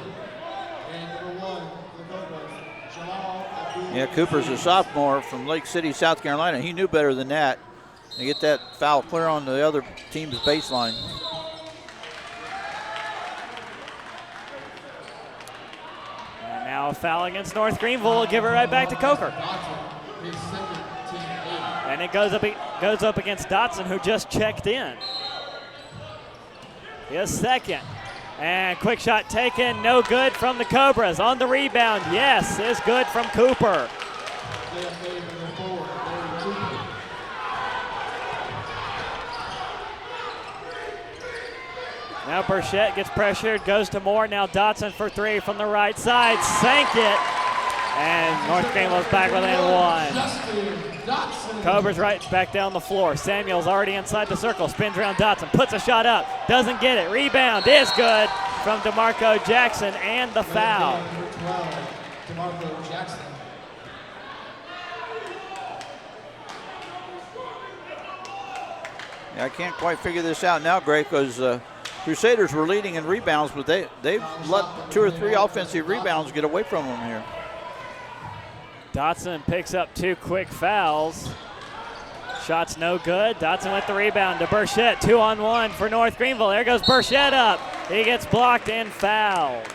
And number 1 for the Cobras, Jamal Abdul. Yeah, Cooper's a sophomore from Lake City, South Carolina. He knew better than that. They get that foul clear on the other team's baseline. And now a foul against North Greenville. Will give it right back to Coker. And it goes up against Dotson, who just checked in. His 2nd. And quick shot taken, no good from the Cobras. On the rebound, yes, is good from Cooper. Now Burchett gets pressured, goes to Moore. Now Dotson for 3 from the right side. Sank it. And North Greenville's back within 1. Cobras right back down the floor. Samuels already inside the circle. Spins around Dotson. Puts a shot up. Doesn't get it. Rebound is good from DeMarco Jackson, and the foul. DeMarco Jackson. I can't quite figure this out now, Greg, because Crusaders were leading in rebounds, but they've let 2 or 3 offensive rebounds get away from them here. Dotson picks up 2 quick fouls. Shot's no good. Dotson with the rebound to Burchett. 2-on-1 for North Greenville. There goes Burchett up. He gets blocked and fouled.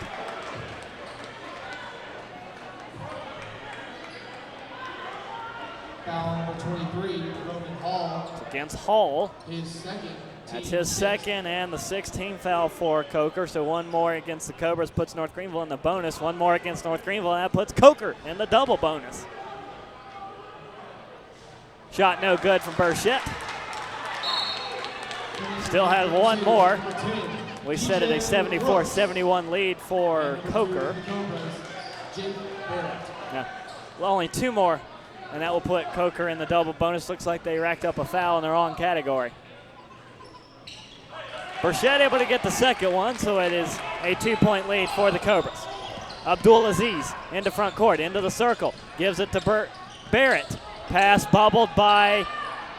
Foul number 23, Roman Hall. It's against Hall. His second. That's his second and the 16th foul for Coker. So 1 more against the Cobras puts North Greenville in the bonus. 1 more against North Greenville, and that puts Coker in the double bonus. Shot no good from Burchett. Still has 1 more. We set it a 74-71 lead for Coker. Yeah. Well, only 2 more, and that will put Coker in the double bonus. Looks like they racked up a foul in the wrong category. Burchett able to get the second one, so it is a 2-point lead for the Cobras. Abdul Aziz into front court, into the circle, gives it to Barrett. Pass bobbled by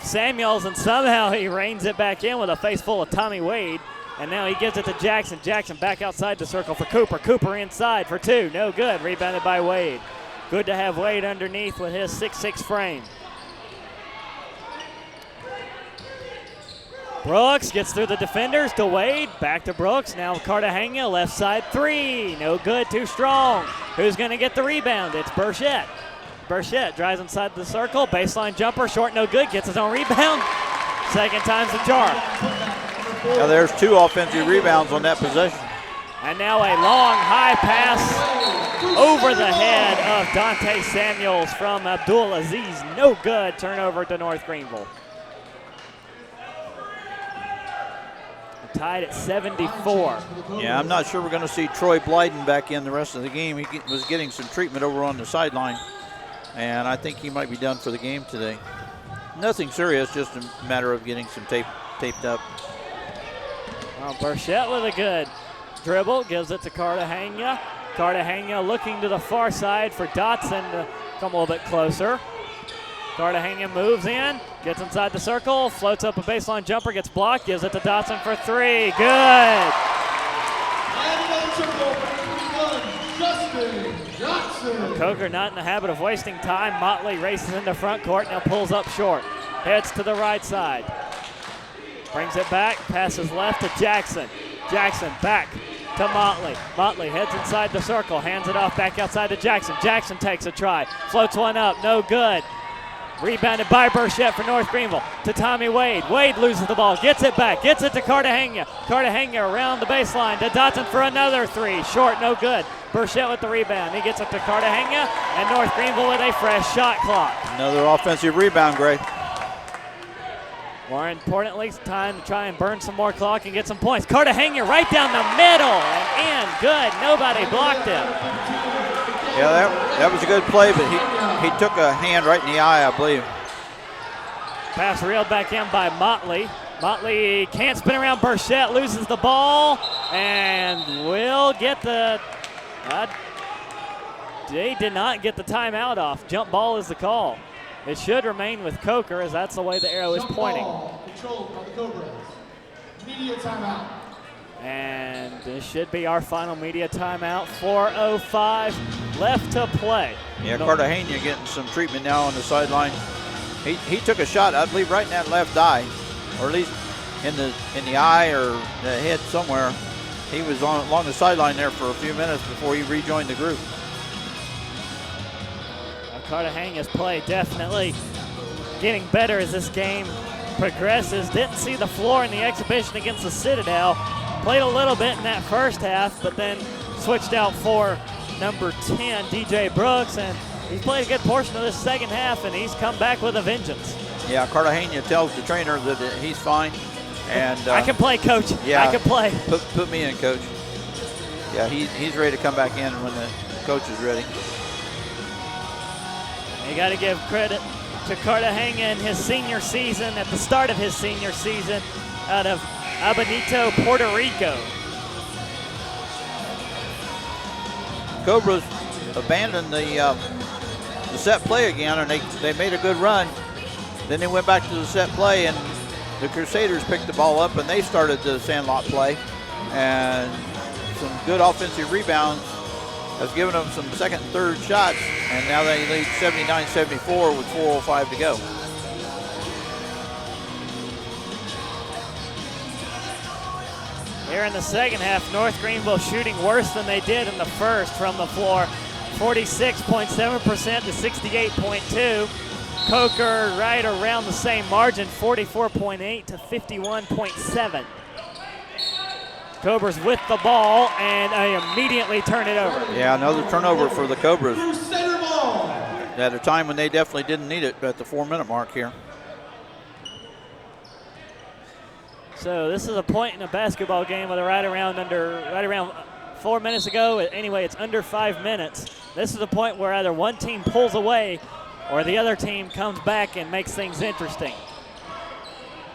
Samuels, and somehow he reins it back in with a face full of Tommy Wade. And now he gives it to Jackson. Jackson back outside the circle for Cooper. Cooper inside for 2. No good. Rebounded by Wade. Good to have Wade underneath with his 6'6" frame. Brooks gets through the defenders to Wade. Back to Brooks. Now Cartagena, left side 3. No good. Too strong. Who's going to get the rebound? It's Burchett. Burchett drives inside the circle. Baseline jumper. Short. No good. Gets his own rebound. Second time's the charm. Now there's 2 offensive rebounds on that possession. And now a long high pass over the head of Dante Samuels from Abdul Aziz. No good. Turnover to North Greenville. Tied at 74. Yeah, I'm not sure we're going to see Troy Blyden back in the rest of the game. He was getting some treatment over on the sideline, and I think he might be done for the game today. Nothing serious, just a matter of getting some taped up. Well, Burchett with a good dribble, gives it to Cartagena. Cartagena looking to the far side for Dotson to come a little bit closer. Cartagena moves in, gets inside the circle, floats up a baseline jumper, gets blocked, gives it to Dotson for 3. Good. Coker not in the habit of wasting time. Motley races into front court, now pulls up short. Heads to the right side. Brings it back, passes left to Jackson. Jackson back to Motley. Motley heads inside the circle, hands it off back outside to Jackson. Jackson takes a try, floats one up, no good. Rebounded by Burchett for North Greenville to Tommy Wade. Wade loses the ball, gets it back, gets it to Cartagena. Cartagena around the baseline to Dotson for another 3. Short, no good. Burchett with the rebound. He gets it to Cartagena, and North Greenville with a fresh shot clock. Another offensive rebound, Gray. More importantly, it's time to try and burn some more clock and get some points. Cartagena right down the middle and in. Good. Nobody blocked him. Yeah, that was a good play, but he took a hand right in the eye, I believe. Pass reeled back in by Motley. Motley can't spin around Burchett, loses the ball, and will get the... they did not get the timeout off. Jump ball is the call. It should remain with Coker, as that's the way the arrow is pointing. Controlled by the Cobras. Media timeout. And this should be our final media timeout. 4:05 left to play. Yeah, Cartagena getting some treatment now on the sideline. He took a shot, I believe, right in that left eye, or at least in the eye or the head somewhere. He was along the sideline there for a few minutes before he rejoined the group. Cartagena's play definitely getting better as this game progresses. Didn't see the floor in the exhibition against the Citadel. Played a little bit in that first half, but then switched out for number 10, DJ Brooks, and he's played a good portion of this second half, and he's come back with a vengeance. Yeah, Cartagena tells the trainer that he's fine. And I can play, Coach. Yeah, I can play. Put me in, Coach. Yeah, he's ready to come back in when the coach is ready. You got to give credit to Cartagena in his senior season, at the start of his senior season, out of Abonito, Puerto Rico. Cobras abandoned the set play again, and they made a good run. Then they went back to the set play, and the Crusaders picked the ball up and they started the sandlot play. And some good offensive rebounds has given them some second and third shots. And now they lead 79-74 with 4:05 to go. Here in the second half, North Greenville shooting worse than they did in the first from the floor. 46.7% to 68.2. Coker right around the same margin, 44.8 to 51.7. Cobras with the ball, and they immediately turn it over. Yeah, another turnover for the Cobras. Crusader ball. At a time when they definitely didn't need it, at the 4-minute mark here. So this is a point in a basketball game with right around 4 minutes ago. Anyway, it's under 5 minutes. This is a point where either one team pulls away or the other team comes back and makes things interesting.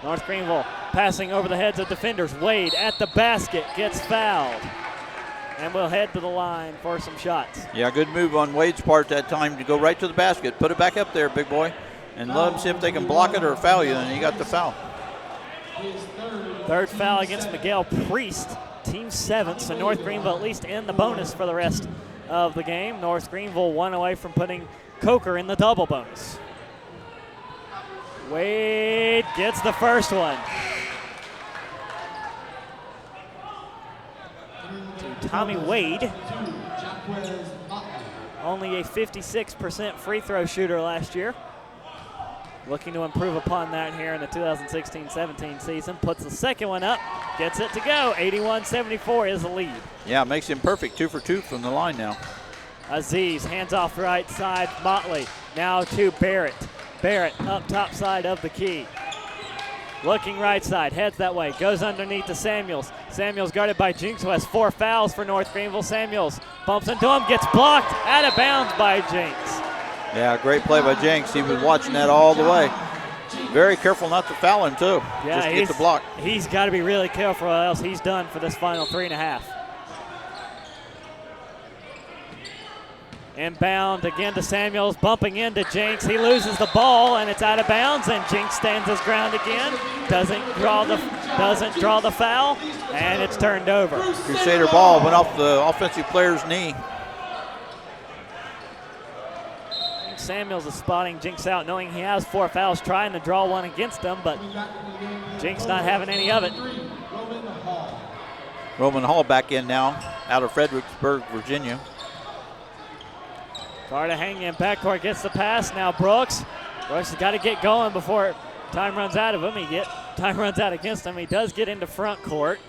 North Greenville passing over the heads of defenders. Wade at the basket, gets fouled. And we'll head to the line for some shots. Yeah, good move on Wade's part that time to go right to the basket. Put it back up there, big boy. And let them see if they can block it or foul you, and you got the foul. Third foul against Miguel Priest, team 7th, so North Greenville at least in the bonus for the rest of the game. North Greenville 1 away from putting Coker in the double bonus. Wade gets the first one. To Tommy Wade, only a 56% free throw shooter last year. Looking to improve upon that here in the 2016-17 season. Puts the second one up, gets it to go. 81-74 is the lead. Yeah, makes him perfect. 2 for 2 from the line now. Aziz hands off right side. Motley now to Barrett. Barrett up top side of the key. Looking right side, heads that way, goes underneath to Samuels. Samuels guarded by Jinx, who has 4 fouls for North Greenville. Samuels bumps into him, gets blocked, out of bounds by Jinx. Yeah, great play by Jenks. He was watching that all the way. Very careful not to foul him, too. Yeah, just to get the block. He's got to be really careful, or else he's done for this final 3.5. Inbound again to Samuels, bumping into Jinx. He loses the ball, and it's out of bounds, and Jinx stands his ground again. Doesn't draw the foul, and it's turned over. Crusader ball went off the offensive player's knee. Samuels is spotting Jinx out, knowing he has 4 fouls, trying to draw one against him, but Jinx not having any of it. Roman Hall back in now, out of Fredericksburg, Virginia. Carter hanging in backcourt, gets the pass. Now Brooks. Brooks has got to get going before time runs out of him. Time runs out against him. He does get into front court.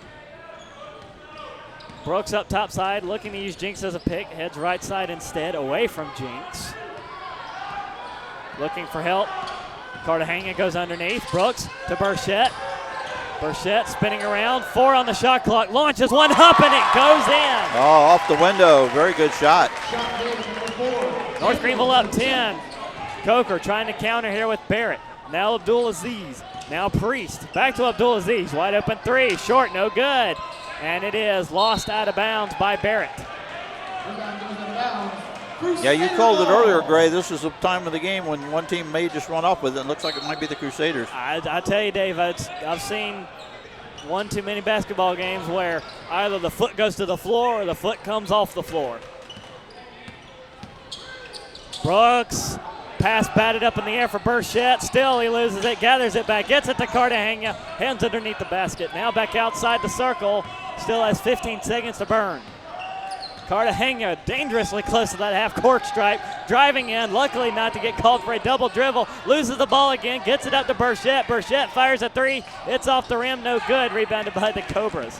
Brooks up top side, looking to use Jinx as a pick. Heads right side instead, away from Jinx. Looking for help. Cartagena goes underneath. Brooks to Burchett. Burchett spinning around. 4 on the shot clock. Launches one up and it goes in. Oh, off the window. Very good shot. North Greenville up 10. Coker trying to counter here with Barrett. Now Abdulaziz. Now Priest. Back to Abdulaziz. Wide open 3. Short, no good. And it is lost out of bounds by Barrett. Yeah, you called it earlier, Gray. This is the time of the game when one team may just run off with it. It looks like it might be the Crusaders. I tell you, Dave, I've seen one too many basketball games where either the foot goes to the floor or the foot comes off the floor. Brooks, pass batted up in the air for Burchett. Still, he loses it, gathers it back, gets it to Cartagena, hands underneath the basket. Now back outside the circle, still has 15 seconds to burn. Cartagena dangerously close to that half-court stripe, driving in, luckily not to get called for a double dribble, loses the ball again, gets it up to Burchett. Burchett fires a 3, it's off the rim, no good, rebounded by the Cobras.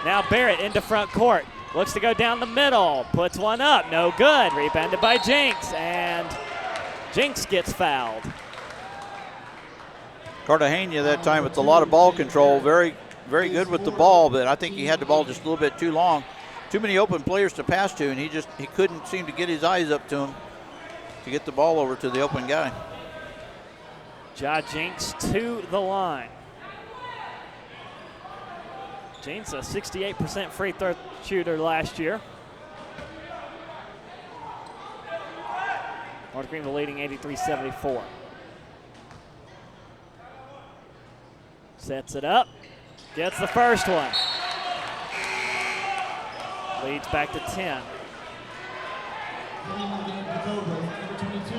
Now Barrett into front court, looks to go down the middle, puts one up, no good, rebounded by Jinx, and Jinx gets fouled. Cartagena that time with a lot of ball control, very, very good with the ball, but I think he had the ball just a little bit too long. Too many open players to pass to, and he couldn't seem to get his eyes up to him to get the ball over to the open guy. Ja Jinx to the line. Jinx, a 68% free throw shooter last year. North Greenville leading 83-74. Sets it up. Gets the first one. Leads back to 10. Bringing the game to Cobras, number 22,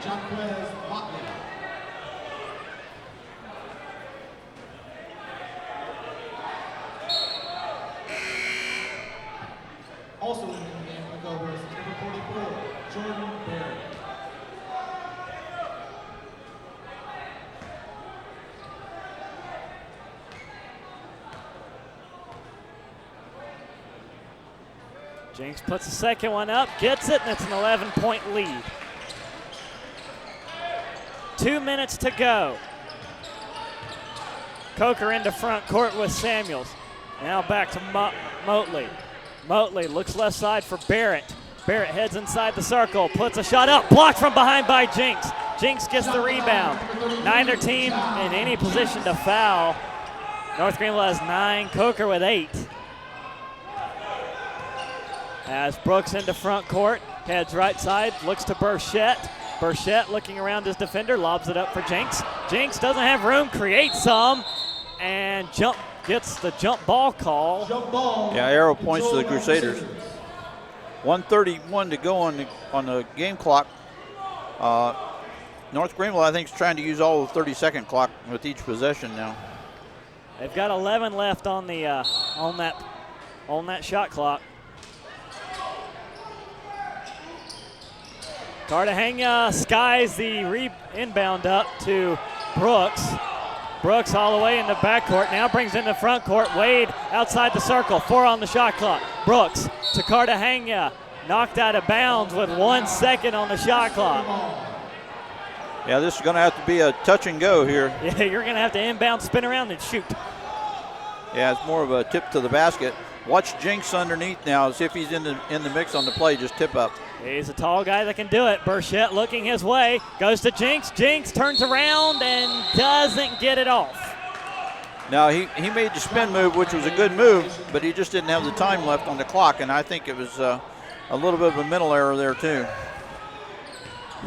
Jaquez Motley. Also in the game for the Cobras, number 44, Jordan Barrett. Jinx puts the second one up, gets it, and it's an 11-point lead. 2 minutes to go. Coker into front court with Samuels. Now back to Motley. Motley looks left side for Barrett. Barrett heads inside the circle, puts a shot up, blocked from behind by Jinx. Jinx gets the rebound. Neither team in any position to foul. North Greenville has 9, Coker with 8. As Brooks into front court, heads right side, looks to Burchett. Burchett looking around his defender, lobs it up for Jinx. Jinx doesn't have room, creates some, and gets the jump ball call. Yeah, arrow points to the Crusaders. 1:31 to go on the game clock. North Greenville, I think, is trying to use all the 30-second clock with each possession now. They've got 11 left on the on that shot clock. Cartagena skies the inbound up to Brooks. Brooks all the way in the backcourt, now brings in the front court. Wade outside the circle, 4 on the shot clock. Brooks to Cartagena, knocked out of bounds with 1 second on the shot clock. Yeah, this is going to have to be a touch and go here. Yeah, you're going to have to inbound, spin around, and shoot. Yeah, it's more of a tip to the basket. Watch Jinx underneath now, see if he's in the mix on the play, just tip up. He's a tall guy that can do it. Burchett looking his way, goes to Jinx. Jinx turns around and doesn't get it off. Now, he made the spin move, which was a good move, but he just didn't have the time left on the clock, and I think it was a little bit of a mental error there, too.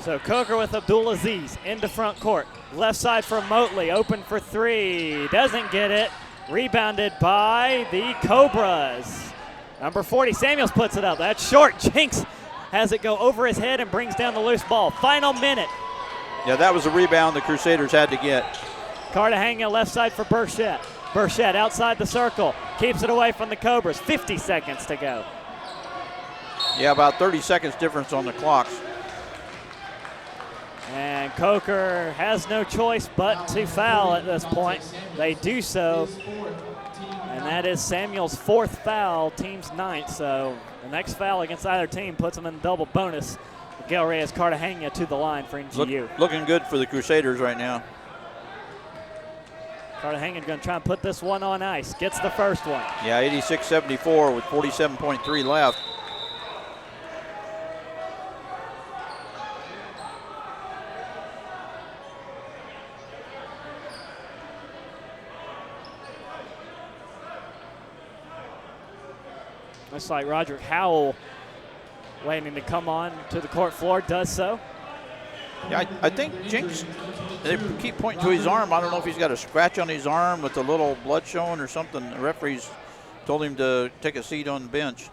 So Coker with Abdulaziz into front court. Left side for Motley, open for 3. Doesn't get it. Rebounded by the Cobras. Number 40, Samuels puts it up. That's short. Jinx has it go over his head and brings down the loose ball. Final minute. Yeah, that was a rebound the Crusaders had to get. Cartagena left side for Burchett. Burchett outside the circle. Keeps it away from the Cobras. 50 seconds to go. Yeah, about 30 seconds difference on the clocks. And Coker has no choice but to foul at this point. They do so. And that is Samuel's 4th foul, team's 9th. So the next foul against either team puts them in double bonus. Miguel Reyes Cartagena to the line for NGU. Looking good for the Crusaders right now. Cartagena going to try and put this one on ice. Gets the first one. Yeah, 86-74 with 47.3 left. Looks like Roderick Howell waiting to come on to the court floor, does so. Yeah, I think Jinx, they keep pointing to his arm. I don't know if he's got a scratch on his arm with a little blood showing or something. The referees told him to take a seat on the bench.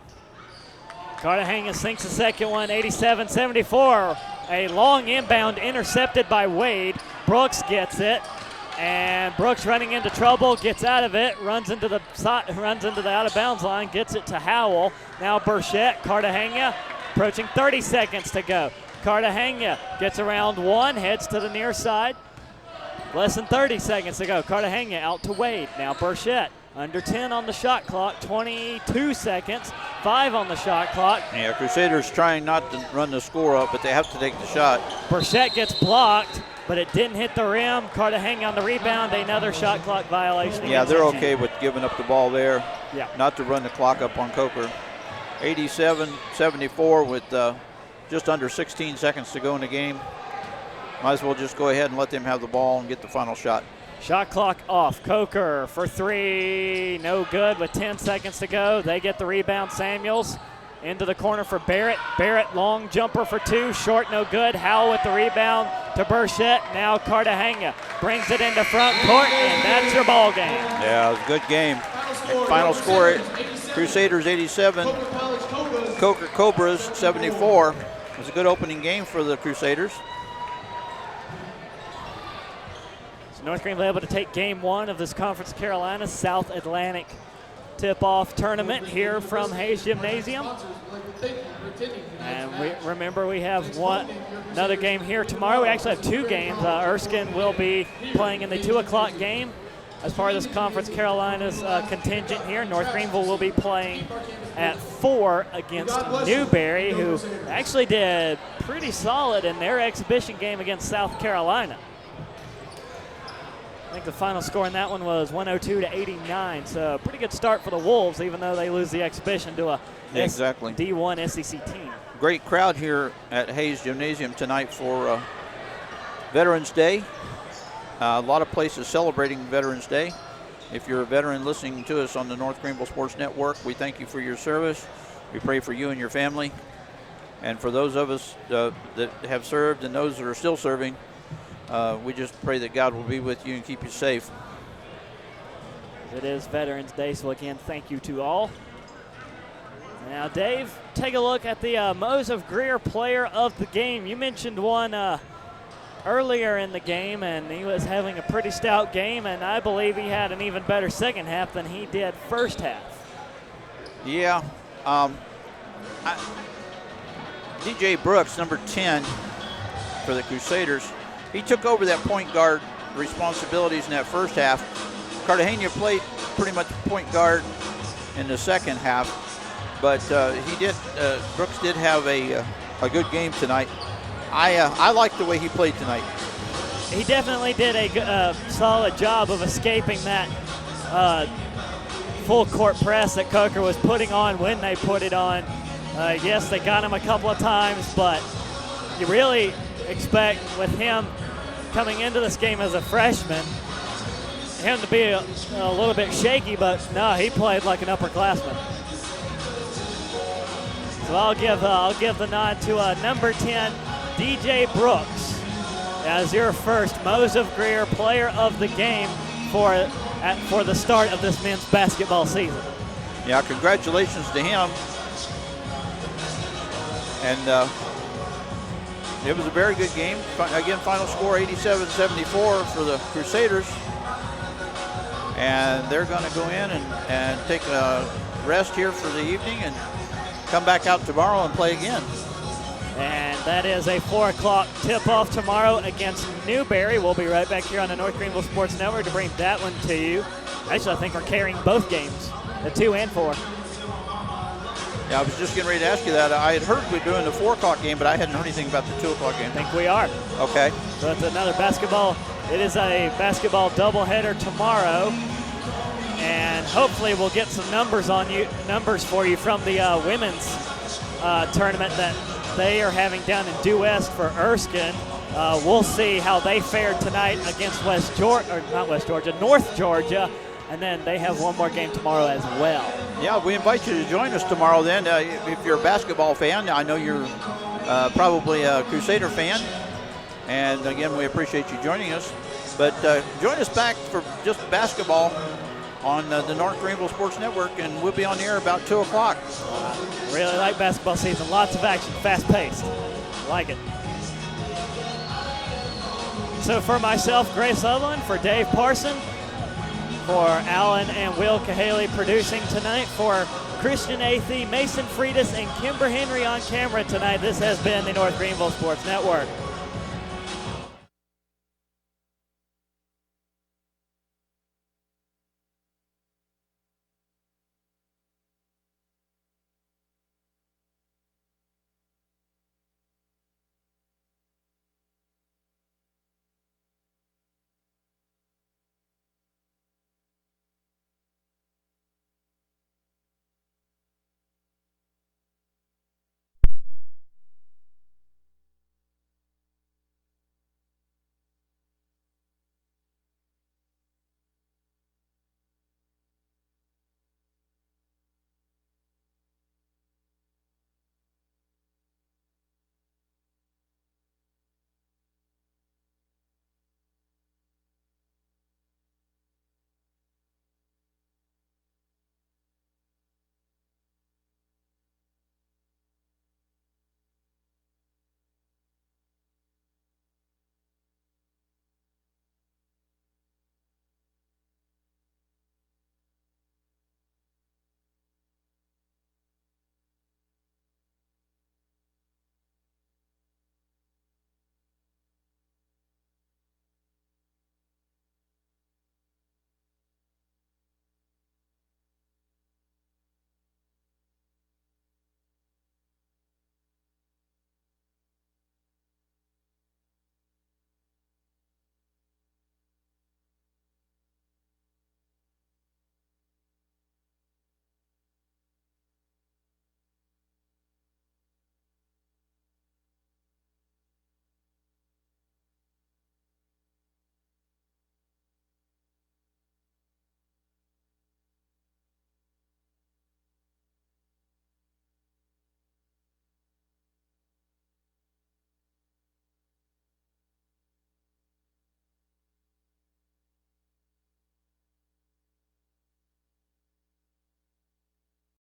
Cartagena sinks the second one, 87-74. A long inbound intercepted by Wade. Brooks gets it. And Brooks running into trouble, gets out of it, runs into the out of bounds line, gets it to Howell. Now Burchett, Cartagena, approaching 30 seconds to go. Cartagena gets around 1, heads to the near side. Less than 30 seconds to go. Cartagena out to Wade. Now Burchett, under 10 on the shot clock, 22 seconds, 5 on the shot clock. Yeah, Crusaders trying not to run the score up, but they have to take the shot. Burchett gets blocked, but it didn't hit the rim. Cartagena on the rebound, another shot clock violation. Yeah, they're okay with giving up the ball there. Yeah. Not to run the clock up on Coker. 87-74 with just under 16 seconds to go in the game. Might as well just go ahead and let them have the ball and get the final shot. Shot clock off. Coker for 3, no good with 10 seconds to go. They get the rebound. Samuels Into the corner for Barrett. Barrett, long jumper for two, short, no good. Howell with the rebound to Burchett. Now Cartagena brings it into front court, and that's your ball game. Yeah, it was a good game. Final score, Crusaders 87, Coker Cobras 74. It was a good opening game for the Crusaders. So North Greenville able to take game one of this Conference Carolina South Atlantic tip-off tournament here from Hayes Gymnasium. And we have another game here tomorrow. We actually have two games. Erskine will be playing in the 2 o'clock game as part of this Conference Carolina's contingent here. North Greenville will be playing at 4 against Newberry, who actually did pretty solid in their exhibition game against South Carolina. I think the final score in that one was 102-89, so pretty good start for the Wolves, even though they lose the exhibition to a D1 SEC team. Great crowd here at Hayes Gymnasium tonight for Veterans Day. A lot of places celebrating Veterans Day. If you're a veteran listening to us on the North Greenville Sports Network, we thank you for your service. We pray for you and your family. And for those of us that have served and those that are still serving, we just pray that God will be with you and keep you safe. It is Veterans Day, so again, thank you to all. Now, Dave, take a look at the Mose of Greer player of the game. You mentioned one earlier in the game, and he was having a pretty stout game, and I believe he had an even better second half than he did first half. Yeah. DJ Brooks, number 10 for the Crusaders, he took over that point guard responsibilities in that first half. Cartagena played pretty much point guard in the second half, but Brooks did have a good game tonight. I like the way he played tonight. He definitely did a solid job of escaping that full court press that Coker was putting on when they put it on. Yes, they got him a couple of times, but you really expect with him coming into this game as a freshman, him to be a little bit shaky, but no, he played like an upperclassman. So I'll give the nod to number 10, DJ Brooks, as your first Mose of Greer player of the game for the start of this men's basketball season. Yeah, congratulations to him. And it was a very good game. Again, final score 87-74 for the Crusaders. And they're going to go in and take a rest here for the evening and come back out tomorrow and play again. And that is a 4 o'clock tip-off tomorrow against Newberry. We'll be right back here on the North Greenville Sports Network to bring that one to you. Actually, I think we're carrying both games, the 2 and 4. Yeah, I was just getting ready to ask you that. I had heard we were doing the 4 o'clock game, but I hadn't heard anything about the 2 o'clock game. I think we are. Okay. So it's another basketball. It is a basketball doubleheader tomorrow. And hopefully we'll get some numbers for you from the women's tournament that they are having down in Due West for Erskine. We'll see how they fared tonight against North Georgia. And then they have one more game tomorrow as well. Yeah, we invite you to join us tomorrow then. If you're a basketball fan, I know you're probably a Crusader fan. And again, we appreciate you joining us. But join us back for just basketball on the North Greenville Sports Network, and we'll be on the air about 2 o'clock. Really like basketball season. Lots of action, fast-paced. Like it. So for myself, Grace Sutherland, for Dave Parson, for Alan and Will Cahaley producing tonight, for Christian Athey, Mason Freitas, and Kimber Henry on camera tonight, this has been the North Greenville Sports Network.